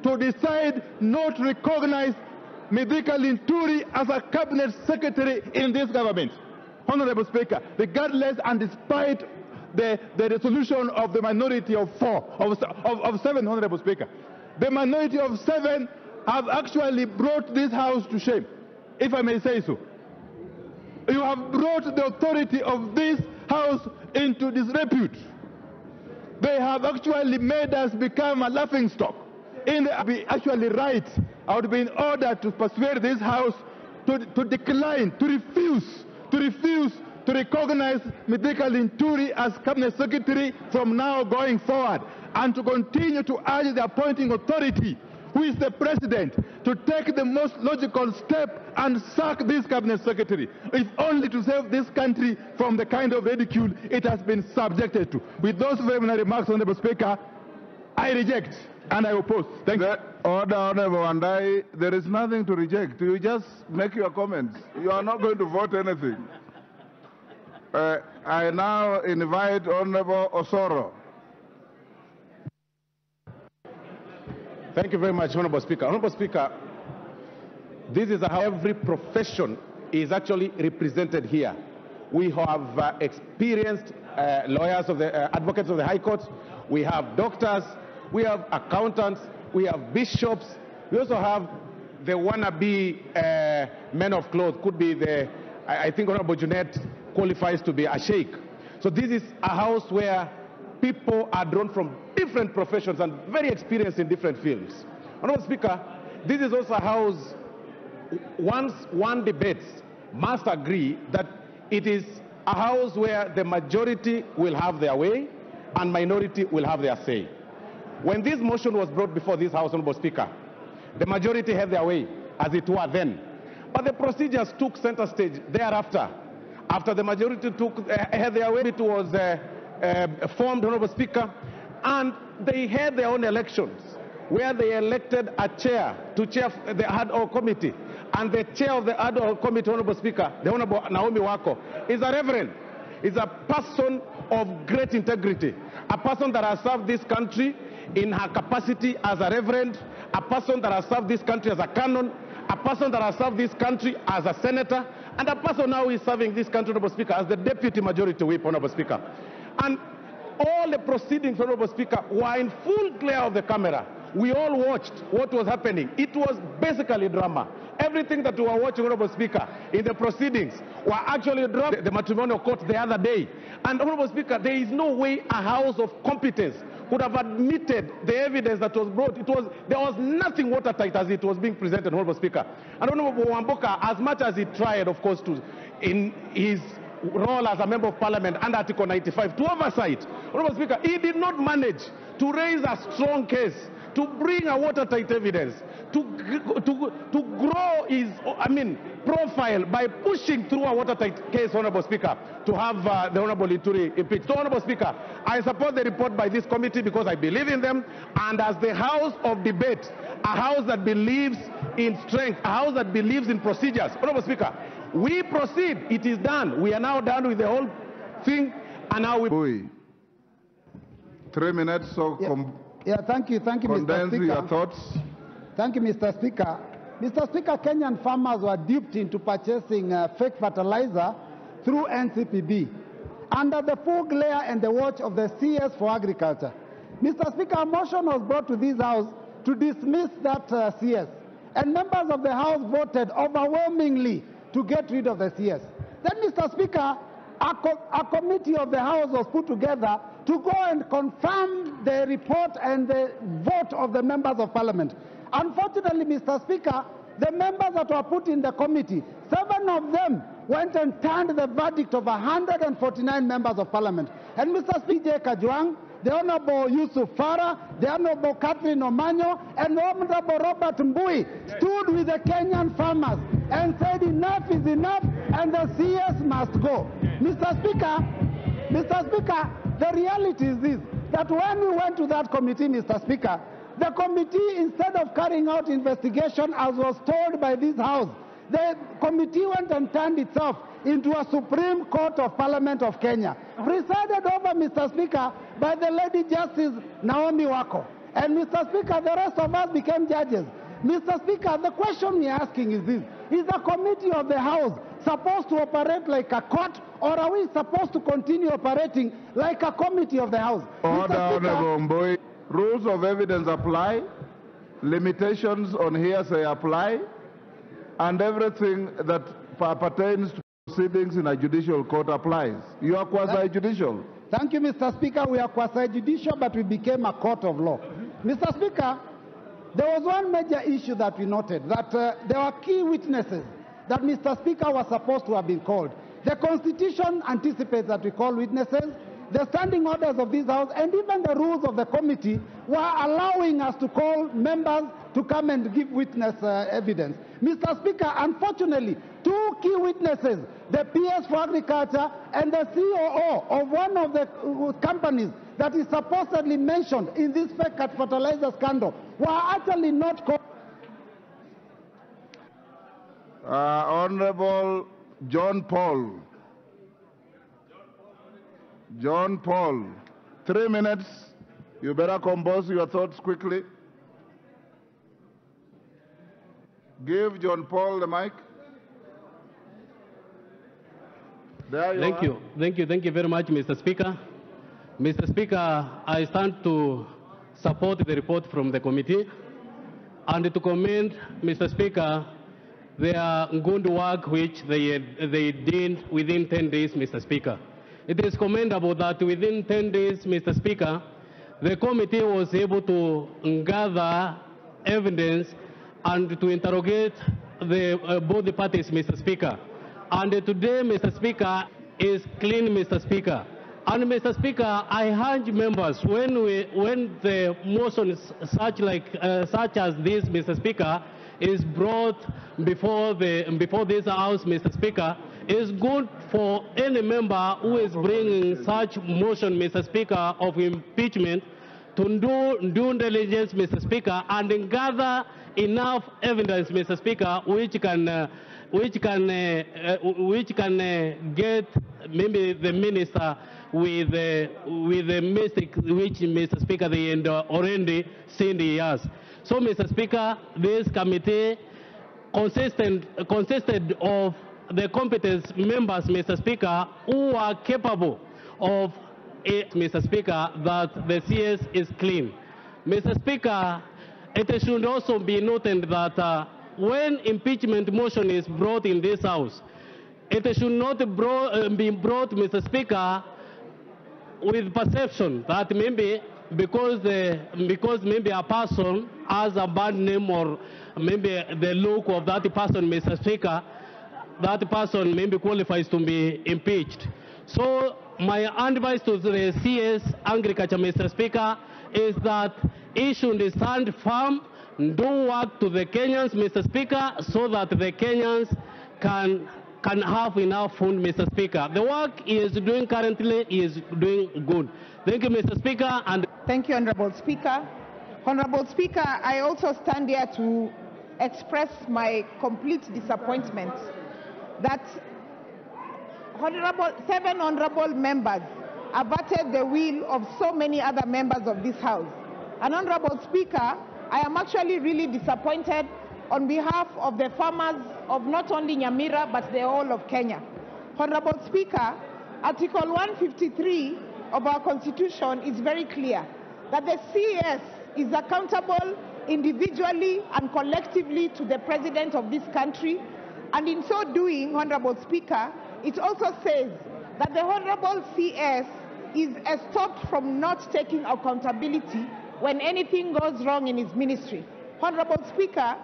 to decide not to recognize Mithika Linturi as a Cabinet Secretary in this government. Honorable Speaker, regardless and despite the resolution of the minority of 7, Honorable Speaker. The minority of 7 have actually brought this House to shame, if I may say so. You have brought the authority of this House into disrepute. They have actually made us become a laughingstock. Be actually right. I would be in order to persuade this House to decline, to refuse to recognize Mithika Linturi as Cabinet Secretary from now going forward, and to continue to urge the appointing authority, who is the President, to take the most logical step and sack this Cabinet Secretary, if only to save this country from the kind of ridicule it has been subjected to. With those preliminary remarks, Honorable Speaker, I reject and I oppose. Thank you. Order, Honorable Wandai. There is nothing to reject. You just make your comments. You are not going to vote anything. I now invite Honorable Osoro. Thank you very much, Honorable Speaker. Honorable Speaker, this is how every profession is actually represented here. We have experienced lawyers of the advocates of the High Court. We have doctors. We have accountants. We have bishops. We also have the wannabe men of cloth. Could be the, I think Honorable Junet qualifies to be a sheikh. So this is a house where people are drawn from different professions and very experienced in different fields. Honorable Speaker, this is also a house, once one debates, must agree that it is a house where the majority will have their way and minority will have their say. When this motion was brought before this House, Honorable Speaker, the majority had their way, as it were then. But the procedures took center stage thereafter. After the majority had their way, it was formed, Honorable Speaker, and they had their own elections, where they elected a chair to chair the ad hoc committee. And the chair of the ad hoc committee, Honorable Speaker, the Honorable Naomi Wako, is a reverend, is a person of great integrity, a person that has served this country in her capacity as a reverend, a person that has served this country as a canon, a person that has served this country as a senator, and a person now is serving this country, Honorable Speaker, as the deputy majority whip, Honorable Speaker. And all the proceedings, Honorable Speaker, were in full glare of the camera. We all watched what was happening. It was basically drama. Everything that we were watching, Honorable Speaker, in the proceedings were actually drama. The matrimonial court the other day. And Honorable Speaker, there is no way a house of competence could have admitted the evidence that was brought. There was nothing watertight as it was being presented, Honorable Speaker. And Honorable Wamboka, as much as he tried, of course, in his role as a member of parliament under Article 95 to oversight, Honorable Speaker, he did not manage to raise a strong case, to bring a watertight evidence, to grow his, profile by pushing through a watertight case, Honorable Speaker, to have the Honorable Linturi impeached. So, Honorable Speaker, I support the report by this committee because I believe in them, and as the house of debate, a house that believes in strength, a house that believes in procedures. Honorable Speaker, we proceed. It is done. We are now done with the whole thing, and now we... 3 minutes, so... Thank you, Mr. Speaker. Your thoughts. Thank you, Mr. Speaker. Mr. Speaker, Kenyan farmers were duped into purchasing fake fertilizer through NCPB under the full glare and the watch of the CS for Agriculture. Mr. Speaker, a motion was brought to this House to dismiss that CS, and members of the House voted overwhelmingly to get rid of the CS. Then, Mr. Speaker, a committee of the House was put together to go and confirm the report and the vote of the members of Parliament. Unfortunately, Mr. Speaker, the members that were put in the committee, 7 of them went and turned the verdict of 149 members of Parliament. And Mr. Speaker Kajwang, the Honorable Yusuf Farah, the Honorable Catherine Omanyo, and the Honorable Robert Mbui stood with the Kenyan farmers and said enough is enough and the CS must go. Mr. Speaker, the reality is this, that when we went to that committee, Mr. Speaker, the committee, instead of carrying out investigation as was told by this House, the committee went and turned itself into a Supreme Court of Parliament of Kenya, presided over, Mr. Speaker, by the Lady Justice Naomi Wako. And Mr. Speaker, the rest of us became judges. Mr. Speaker, the question we are asking is this: is the committee of the House supposed to operate like a court, or are we supposed to continue operating like a committee of the House? Order, Honorable Mboy. Rules of evidence apply, limitations on hearsay apply, and everything that pertains to proceedings in a judicial court applies. You are quasi-judicial. Thank you, Mr. Speaker. We are quasi-judicial, but we became a court of law. Mr. Speaker, there was one major issue that we noted, that there were key witnesses that Mr. Speaker was supposed to have been called. The Constitution anticipates that we call witnesses. The standing orders of this House and even the rules of the committee were allowing us to call members to come and give witness evidence. Mr. Speaker, unfortunately, two key witnesses, the PS for Agriculture and the COO of one of the companies that is supposedly mentioned in this fake fertilizer scandal, were actually not called. Honorable John Paul. John Paul, 3 minutes. You better compose your thoughts quickly. Give John Paul the mic. There you Thank are. you. Thank you very much, Mr. Speaker. Mr. Speaker, I stand to support the report from the committee and to commend, Mr. Speaker, their good work which they did within 10 days, Mr. Speaker. It is commendable that within 10 days, Mr. Speaker, the committee was able to gather evidence and to interrogate both the parties, Mr. Speaker. And today, Mr. Speaker, is clean, Mr. Speaker. And Mr. Speaker, I urge members, when the motions such as this, Mr. Speaker, is brought before this House, Mr. Speaker, it's good for any member who is bringing such motion, Mr. Speaker, of impeachment to do due diligence, Mr. Speaker, and gather enough evidence, Mr. Speaker, which can get maybe the minister with the mistake which, Mr. Speaker, they already seen the years. So, Mr. Speaker, this committee consisted of the competent members, Mr. Speaker, who are capable of it, Mr. Speaker, that the CS is clean. Mr. Speaker, it should also be noted that when impeachment motion is brought in this House, it should not be brought, Mr. Speaker, with perception that maybe because maybe a person has a bad name or maybe the look of that person, Mr. Speaker, that person maybe qualifies to be impeached. So my advice to the CS Agriculture, Mr. Speaker, is that it should stand firm, do work to the Kenyans, Mr. Speaker, so that the Kenyans can have enough food, Mr. Speaker. The work he is doing currently is doing good. Thank you, Mr. Speaker. And thank you, Honorable Speaker. Honorable Speaker, I also stand here to express my complete disappointment that 7 honorable members averted the will of so many other members of this House. And Honorable Speaker, I am actually really disappointed on behalf of the farmers of not only Nyamira but the whole of Kenya. Honorable Speaker, Article 153 of our Constitution is very clear that the CS is accountable individually and collectively to the President of this country, and in so doing, Honorable Speaker, it also says that the Honorable CS is stopped from not taking accountability when anything goes wrong in his ministry. Honorable Speaker,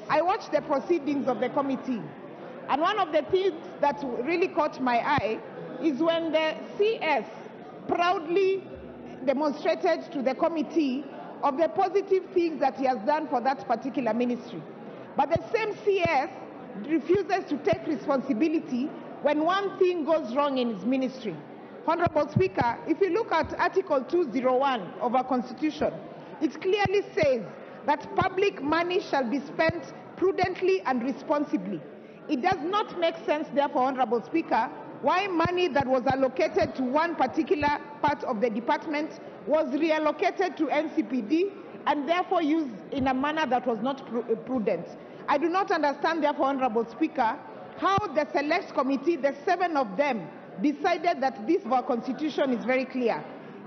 I watched the proceedings of the committee, and one of the things that really caught my eye is when the CS proudly demonstrated to the committee of the positive things that he has done for that particular ministry. But the same CS refuses to take responsibility when one thing goes wrong in his ministry. Honorable Speaker, if you look at Article 201 of our Constitution, it clearly says that public money shall be spent prudently and responsibly. It does not make sense, therefore, Honorable Speaker, why money that was allocated to one particular part of the department was reallocated to NCPD and therefore used in a manner that was not prudent. I do not understand, therefore, Honorable Speaker, how the select committee, the 7 of them, decided that this of our constitution is very clear,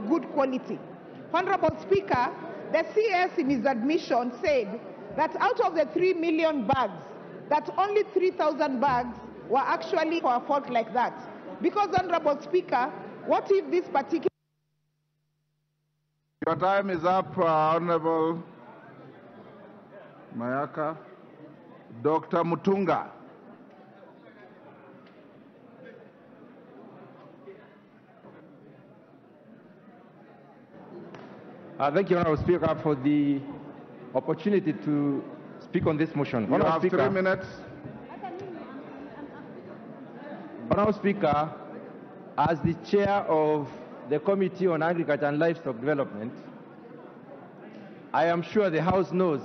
good quality. Honorable Speaker, the CS in his admission said that out of the 3 million bags, that only 3,000 bags were actually for a fault like that. Because, Honorable Speaker, what if this particular... Your time is up, Honorable Mayaka. Dr. Mutunga. Thank you, Honorable Speaker, for the opportunity to speak on this motion. You have 3 minutes. Honorable Speaker, as the chair of the Committee on Agriculture and Livestock Development, I am sure the House knows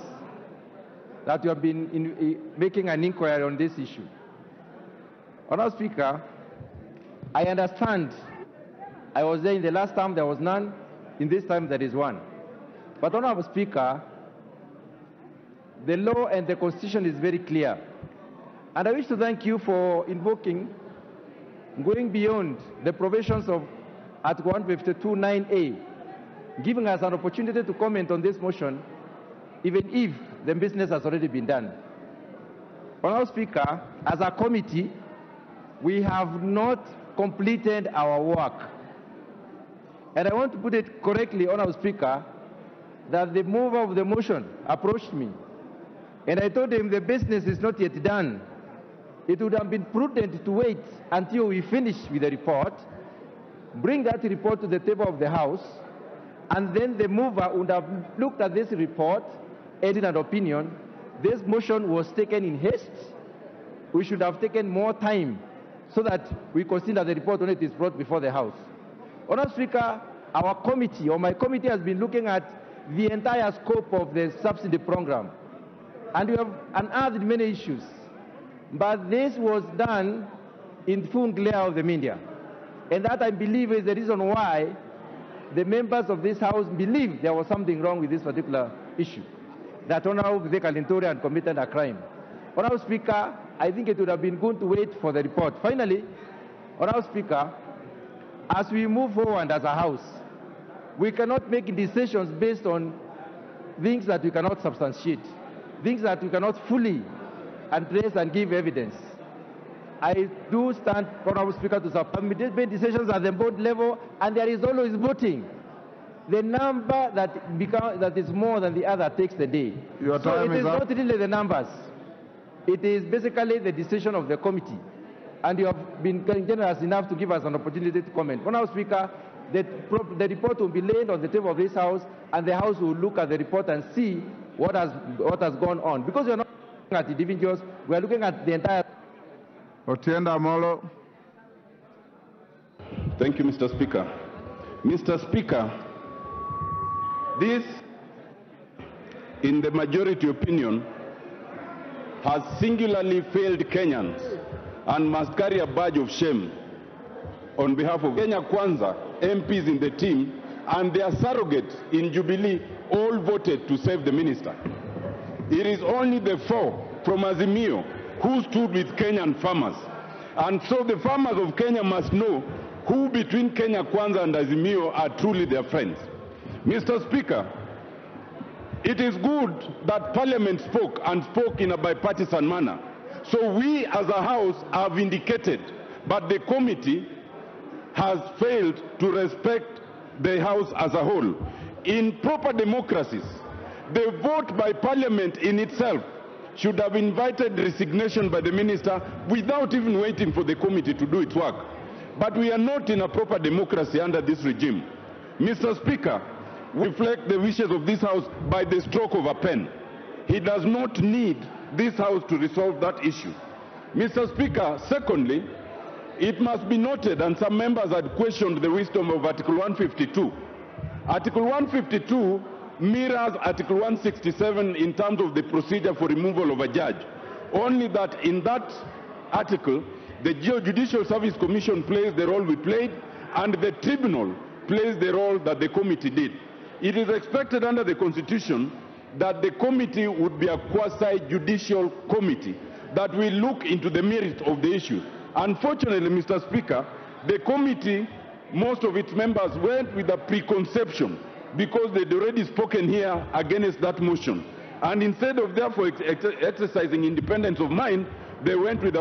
that you have been making an inquiry on this issue. Honorable Speaker, I understand I was there in the last time there was none, in this time there is one. But Honorable Speaker, the law and the Constitution is very clear. And I wish to thank you for invoking, going beyond the provisions of Article 152(9)(a), giving us an opportunity to comment on this motion, even if the business has already been done. Honorable Speaker, as a committee, we have not completed our work. And I want to put it correctly, Honorable Speaker, that the mover of the motion approached me, and I told him the business is not yet done. It would have been prudent to wait until we finish with the report, bring that report to the table of the House, and then the mover would have looked at this report, added an opinion. This motion was taken in haste. We should have taken more time so that we consider the report when it is brought before the House. Honorable Speaker, our committee, or my committee, has been looking at the entire scope of the subsidy program, and we have unearthed many issues. But this was done in full glare of the media. And that, I believe, is the reason why the members of this House believe there was something wrong with this particular issue, that Honorable Mithika Linturi had committed a crime. Honorable Speaker, I think it would have been good to wait for the report. Finally, Honorable Speaker, as we move forward as a House, we cannot make decisions based on things that we cannot substantiate, things that we cannot fully address and give evidence. I do stand, Honorable Speaker, to support. We make decisions at the board level, and there is always voting. The number that is more than the other takes the day. Your so time it is is up. not really the numbers. It is basically the decision of the committee. And you have been generous enough to give us an opportunity to comment. Honorable Speaker, the report will be laid on the table of this House, and the House will look at the report and see what has gone on. Because we are not looking at individuals, we are looking at the entire... Otienda Molo. Thank you, Mr. Speaker. Mr. Speaker, this, in the majority opinion, has singularly failed Kenyans and must carry a badge of shame on behalf of Kenya Kwanza, MPs in the team, and their surrogates in Jubilee all voted to save the minister. It is only the 4 from Azimio who stood with Kenyan farmers. And so the farmers of Kenya must know who between Kenya Kwanza and Azimio are truly their friends. Mr. Speaker, it is good that Parliament spoke and spoke in a bipartisan manner. So we as a House have indicated, but the committee has failed to respect the House as a whole. In proper democracies, the vote by Parliament in itself should have invited resignation by the minister without even waiting for the committee to do its work. But we are not in a proper democracy under this regime. Mr. Speaker, we reflect the wishes of this House by the stroke of a pen. He does not need this House to resolve that issue. Mr. Speaker, secondly, it must be noted, and some members had questioned the wisdom of Article 152. Article 152 mirrors Article 167 in terms of the procedure for removal of a judge. Only that in that article, the Judicial Service Commission plays the role we played, and the tribunal plays the role that the committee did. It is expected under the Constitution that the committee would be a quasi-judicial committee, that we look into the merit of the issue. Unfortunately, Mr. Speaker, the committee, most of its members went with a preconception because they'd already spoken here against that motion. And instead of therefore exercising independence of mind, they went with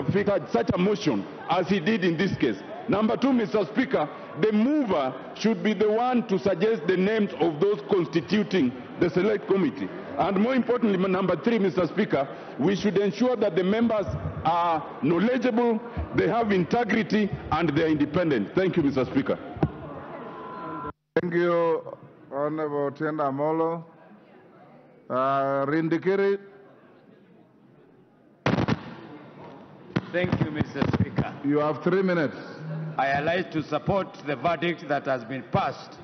such a motion as he did in this case. Number two, Mr. Speaker, the mover should be the one to suggest the names of those constituting the select committee. And more importantly, number three, Mr. Speaker, we should ensure that the members are knowledgeable, they have integrity, and they are independent. Thank you, Mr. Speaker. Thank you, Honorable Tenda Molo. Rindikiri. Thank you, Mr. Speaker. You have 3 minutes. I like to support the verdict that has been passed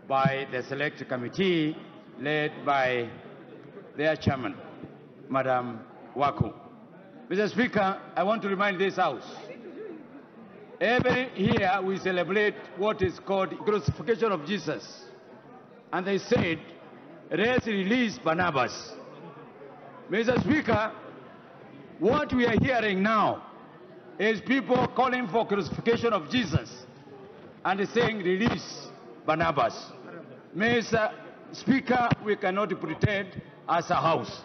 by the Select Committee led by their chairman, Madam Waku. Mr. Speaker, I want to remind this House, every year we celebrate what is called crucifixion of Jesus. And they said, let's release Barnabas. Mr. Speaker, what we are hearing now is people calling for crucifixion of Jesus and saying release Barnabas. Mr. Speaker, we cannot pretend as a House.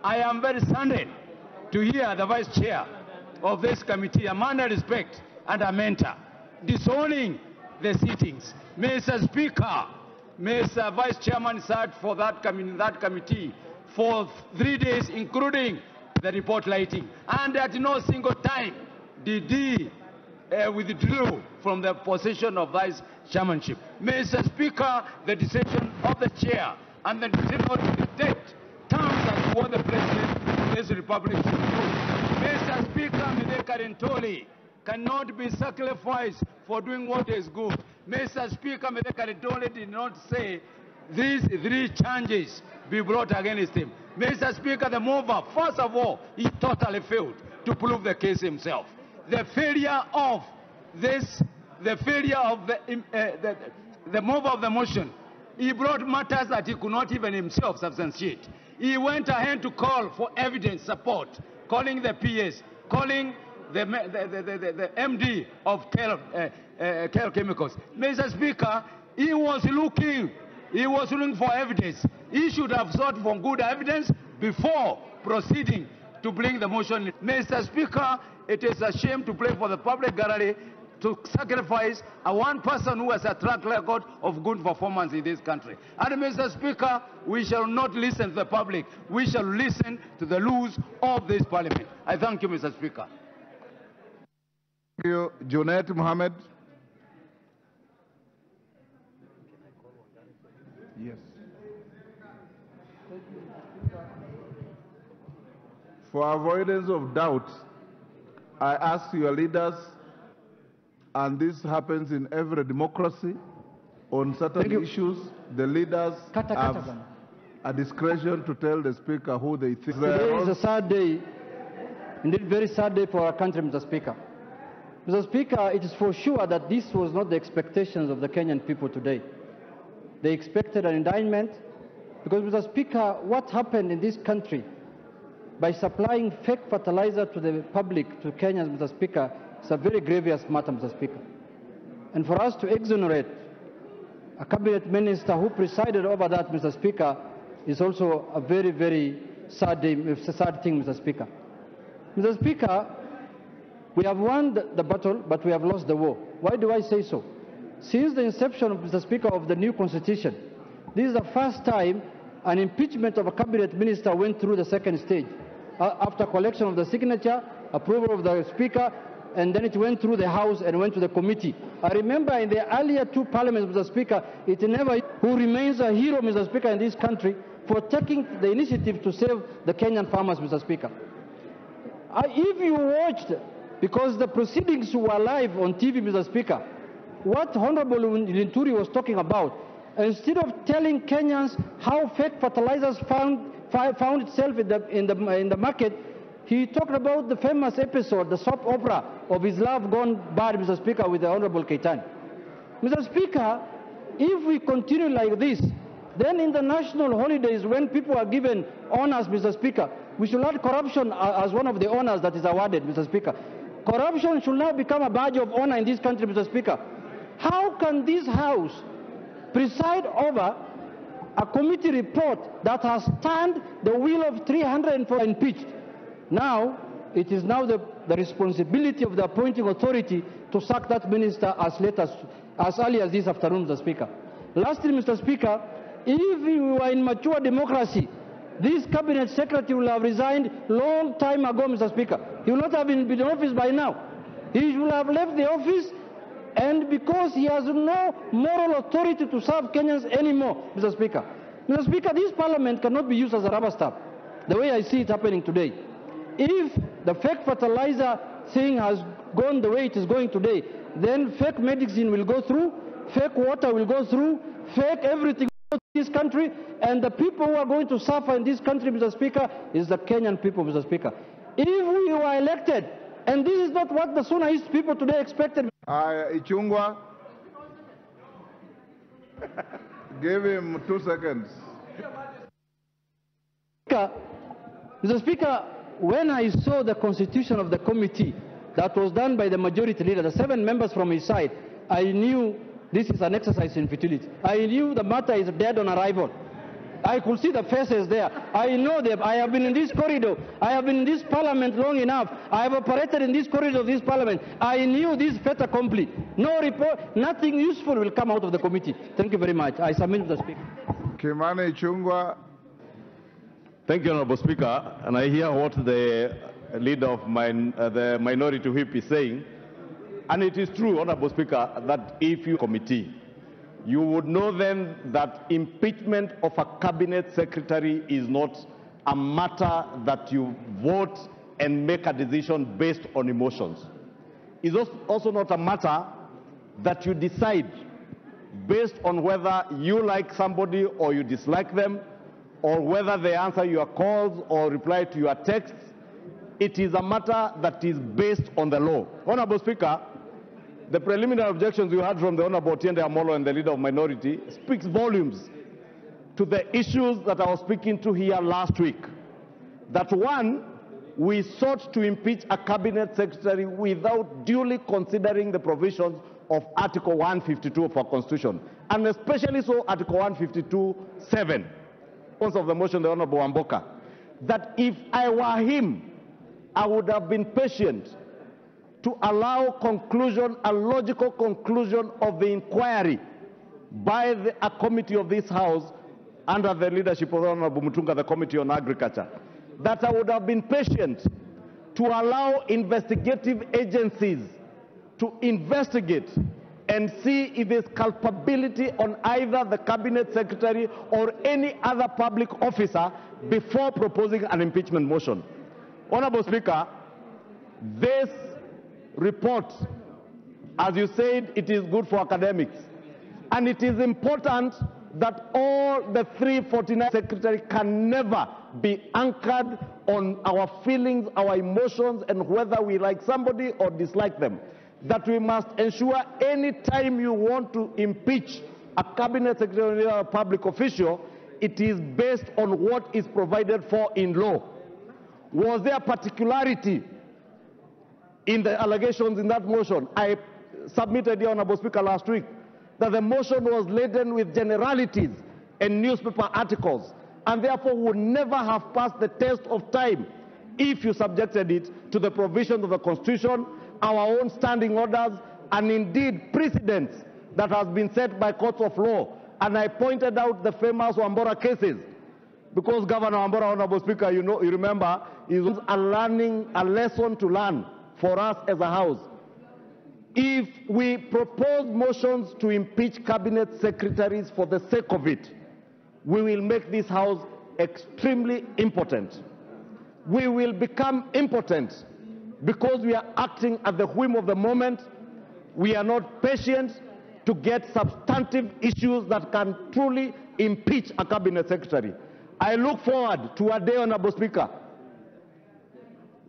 I am very saddened to hear the Vice Chair of this committee, a man of respect and a mentor, disowning the sittings. Mr. Speaker, Mr. Vice Chairman sat for that committee for 3 days, including the report lighting, and at no single time did he withdrew from the position of vice chairmanship. Mr. Speaker, the decision of the chair and the decision of the dictate terms as what the president of this republic should do. Mr. Speaker, Mithika Linturi cannot be sacrificed for doing what is good. Mr. Speaker, Mithika Linturi did not say these 3 charges be brought against him. Mr. Speaker, the mover, first of all, he totally failed to prove the case himself. The failure of this, the failure of the mover of the motion, he brought matters that he could not even himself substantiate. He went ahead to call for evidence support, calling the PS, calling the MD of Care Chemicals. Mr. Speaker, he was looking for evidence. He should have sought for good evidence before proceeding to bring the motion. Mr. Speaker, it is a shame to play for the public gallery to sacrifice one person who has a track record of good performance in this country. And Mr. Speaker, we shall not listen to the public. We shall listen to the rules of this parliament. I thank you, Mr. Speaker. Thank you. Junaid Mohammed. Yes. For avoidance of doubt, I ask your leaders, and this happens in every democracy, on certain issues, the leaders have a discretion to tell the Speaker who they think. Today is a sad day, indeed very sad day for our country, Mr. Speaker. Mr. Speaker, it is for sure that this was not the expectations of the Kenyan people today. They expected an indictment because, Mr. Speaker, what happened in this country by supplying fake fertilizer to the public, to Kenyans, Mr. Speaker, is a very grievous matter, Mr. Speaker. And for us to exonerate a cabinet minister who presided over that, Mr. Speaker, is also a very, very sad thing, Mr. Speaker. Mr. Speaker, we have won the battle, but we have lost the war. Why do I say so? Since the inception, Mr. Speaker, of the new constitution, this is the first time an impeachment of a cabinet minister went through the second stage. After collection of the signature, approval of the Speaker, and then it went through the House and went to the committee. I remember in the earlier 2 parliaments, Mr. Speaker, it never, who remains a hero, Mr. Speaker, in this country for taking the initiative to save the Kenyan farmers, Mr. Speaker. If you watched, because the proceedings were live on TV, Mr. Speaker, what Honorable Linturi was talking about, instead of telling Kenyans how fake fertilizers found itself in the market, he talked about the famous episode, the soap opera of his love gone bad, Mr. Speaker, with the Honorable Keitany. Mr. Speaker, if we continue like this, then in the national holidays, when people are given honors, Mr. Speaker, We should add corruption as one of the honors that is awarded, Mr. Speaker. Corruption should now become a badge of honor in this country, Mr. Speaker. How can this House preside over a committee report that has turned the wheel of 304 impeached? Now, it is now the responsibility of the appointing authority to sack that minister as early as this afternoon, Mr. Speaker. Lastly, Mr. Speaker, if we were in mature democracy, this cabinet secretary will have resigned long time ago, Mr. Speaker. He will not have been in office by now. He will have left the office, and because he has no moral authority to serve Kenyans anymore, Mr. Speaker. Mr. Speaker, this parliament cannot be used as a rubber stamp, the way I see it happening today. If the fake fertilizer thing has gone the way it is going today, then fake medicine will go through, fake water will go through, fake everything in this country, and the people who are going to suffer in this country, Mr. Speaker, is the Kenyan people, Mr. Speaker. If we were elected, and this is not what the Suna East people today expected. Ichungwa, give him 2 seconds. Mr. Speaker, when I saw the constitution of the committee that was done by the majority leader, the 7 members from his side, I knew this is an exercise in futility. I knew the matter is dead on arrival. I could see the faces there. I know them. I have been in this corridor. I have been in this parliament long enough. I have operated in this corridor of this parliament. I knew this fait accompli. No report, nothing useful will come out of the committee. Thank you very much. I submit to the Speaker. Kimani Ichungwa. Thank you, Honorable Speaker. And I hear what the leader of the minority whip is saying. And it is true, Honorable Speaker, that if you committee, you would know then that impeachment of a cabinet secretary is not a matter that you vote and make a decision based on emotions. It's also not a matter that you decide based on whether you like somebody or you dislike them, or whether they answer your calls or reply to your texts. It is a matter that is based on the law. Honorable Speaker, the preliminary objections you had from the Honorable Otiende Amolo and the leader of minority speaks volumes to the issues that I was speaking to here last week. That one, we sought to impeach a cabinet secretary without duly considering the provisions of Article 152 of our Constitution, and especially so Article 152(7). Of the motion, the Honorable Amboka, that if I were him, I would have been patient to allow conclusion, a logical conclusion of the inquiry by a committee of this House under the leadership of Honorable Mutunga, the Committee on Agriculture, that I would have been patient to allow investigative agencies to investigate and see if there's culpability on either the cabinet secretary or any other public officer before proposing an impeachment motion. Honorable Speaker, this report, as you said, it is good for academics. And it is important that all the 349 secretaries can never be anchored on our feelings, our emotions, and whether we like somebody or dislike them. That we must ensure any time you want to impeach a cabinet secretary or a public official, it is based on what is provided for in law. Was there particularity in the allegations in that motion? I submitted, the Honorable Speaker, last week that the motion was laden with generalities and newspaper articles, and therefore would never have passed the test of time if you subjected it to the provisions of the Constitution, our own standing orders, and indeed precedents that has been set by courts of law. And I pointed out the famous Wambora cases, because Governor Wambora, Honorable Speaker, you remember, is a lesson to learn for us as a House. If we propose motions to impeach cabinet secretaries for the sake of it, we will make this House extremely impotent. We will become impotent because we are acting at the whim of the moment. We are not patient to get substantive issues that can truly impeach a cabinet secretary. I look forward to a day, Honorable Speaker,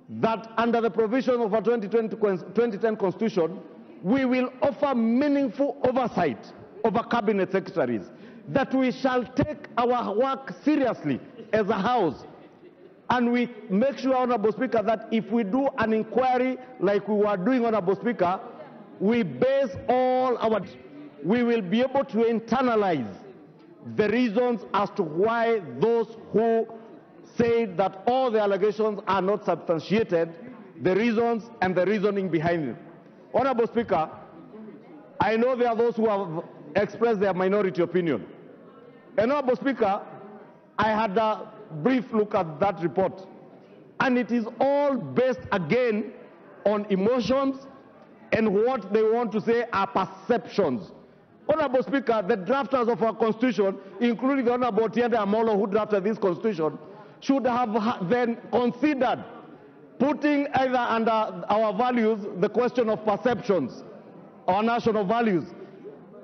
that under the provision of our 2010 Constitution, we will offer meaningful oversight over cabinet secretaries, that we shall take our work seriously as a House, And we make sure, Honorable Speaker, that if we do an inquiry like we were doing, Honorable Speaker, we base all our, we will be able to internalize the reasons as to why those who say that all the allegations are not substantiated, the reasons and the reasoning behind it. Honorable Speaker, I know there are those who have expressed their minority opinion. And Honorable Speaker, I had a brief look at that report, and it is all based again on emotions and what they want to say are perceptions. Honorable Speaker, the drafters of our Constitution, including the Honorable Tiende Amolo, who drafted this Constitution, should have then considered putting either under our values the question of perceptions, our national values,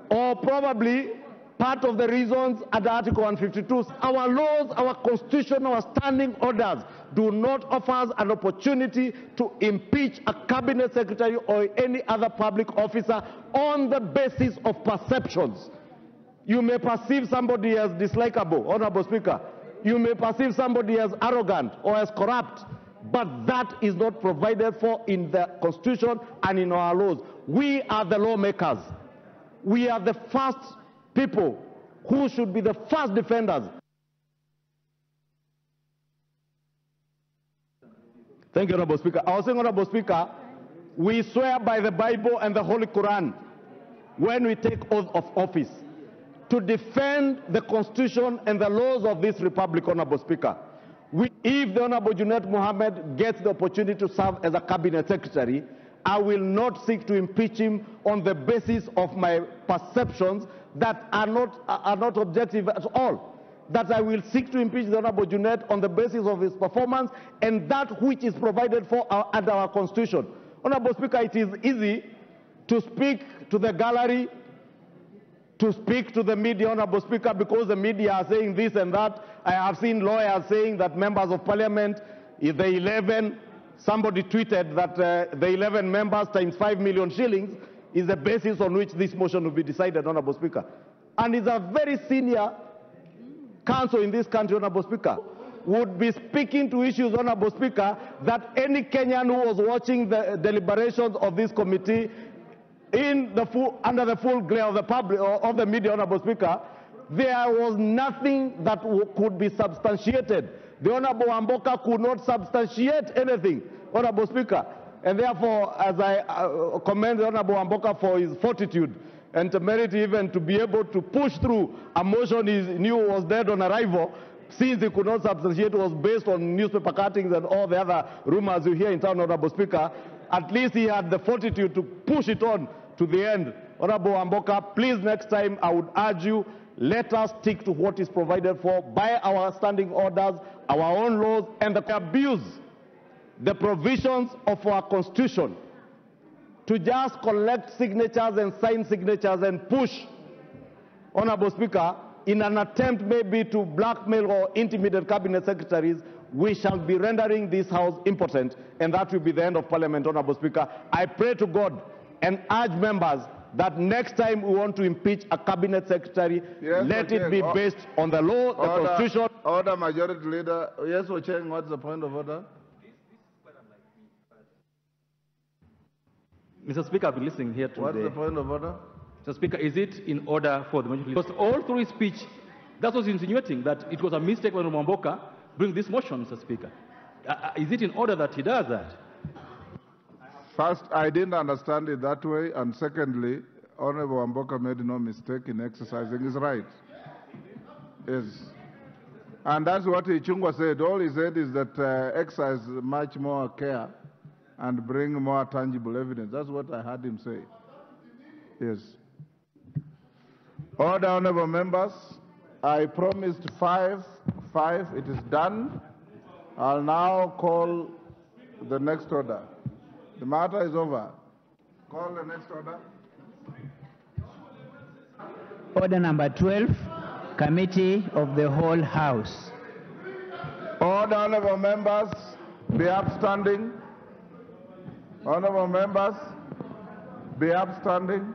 or probably part of the reasons under Article 152. Our laws, our Constitution, our standing orders do not offer us an opportunity to impeach a cabinet secretary or any other public officer on the basis of perceptions. You may perceive somebody as dislikable, Honorable Speaker. You may perceive somebody as arrogant or as corrupt, but that is not provided for in the Constitution and in our laws. We are the lawmakers. We are the first people who should be the first defenders. Thank you, Honorable Speaker. I was saying, Honorable Speaker, we swear by the Bible and the Holy Quran when we take oath of office to defend the Constitution and the laws of this Republic, Honorable Speaker. If the Honorable Junet Mohammed gets the opportunity to serve as a cabinet secretary, I will not seek to impeach him on the basis of my perceptions that are not objective at all. That I will seek to impeach the Honorable Junet on the basis of his performance and that which is provided for under our Constitution. Honorable Speaker, it is easy to speak to the gallery, to speak to the media, Honorable Speaker, because the media are saying this and that. I have seen lawyers saying that members of parliament, if the 11, somebody tweeted that the 11 members times 5 million shillings is the basis on which this motion will be decided, Honorable Speaker. And it's a very senior counsel in this country, Honorable Speaker, would be speaking to issues, Honorable Speaker, that any Kenyan who was watching the deliberations of this committee under the full glare of the public, of the media, Honorable Speaker, there was nothing that could be substantiated. The Honorable Amboka could not substantiate anything, Honorable Speaker. And therefore, as I commend the Honorable Amboka for his fortitude and temerity even to be able to push through a motion he knew was dead on arrival, since he could not substantiate, it was based on newspaper cuttings and all the other rumors you hear in town, Honorable Speaker. At least he had the fortitude to push it on to the end. Honorable Amboka, please next time I would urge you, let us stick to what is provided for by our standing orders, our own laws, and the abuse the provisions of our Constitution to just collect signatures and sign signatures and push, Honorable Speaker, in an attempt maybe to blackmail or intimidate cabinet secretaries. We shall be rendering this House impotent, and that will be the end of Parliament, Honorable Speaker. I pray to God and urge members that next time we want to impeach a cabinet secretary, let it be based on the law, the Constitution. Order, Majority Leader. Yes, Ocheng, what's the point of order? Mr. Speaker, I've been listening here to What's the point of order? Mr. Speaker, is it in order for the Majority Leader? Because all through his speech, that was insinuating that it was a mistake when Mwamboka bring this motion, Mr. Speaker. Is it in order that he does that? First, I didn't understand it that way, and secondly, Honorable Amboka made no mistake in exercising his right. Yes. And that's what Ichungwa said. All he said is that exercise much more care and bring more tangible evidence. That's what I heard him say. Yes. Order, honorable members. I promised five. It is done. I'll now call the next order. The matter is over. Call the next order. Order number 12, Committee of the Whole House. Order, honorable members, be upstanding. Honorable members, be upstanding.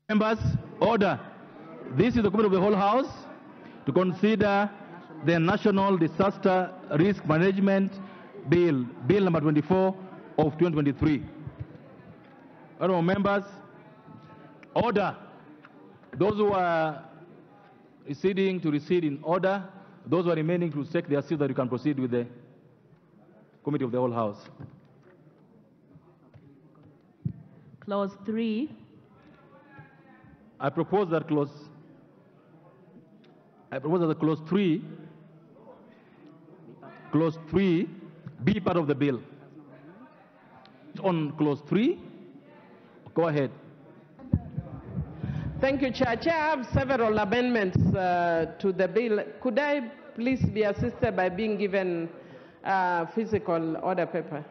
Members, order. This is the committee of the whole House to consider the National Disaster Risk Management Bill, Bill number 24 of 2023. Honorable members, order. Those who are receding to recede in order. Those who are remaining to take their seats so that you can proceed with the committee of the whole House. Clause 3. I propose that clause 3 be part of the bill. On clause 3, go ahead. Thank you, Chair. Chair, I have several amendments to the bill. Could I please be assisted by being given physical order paper?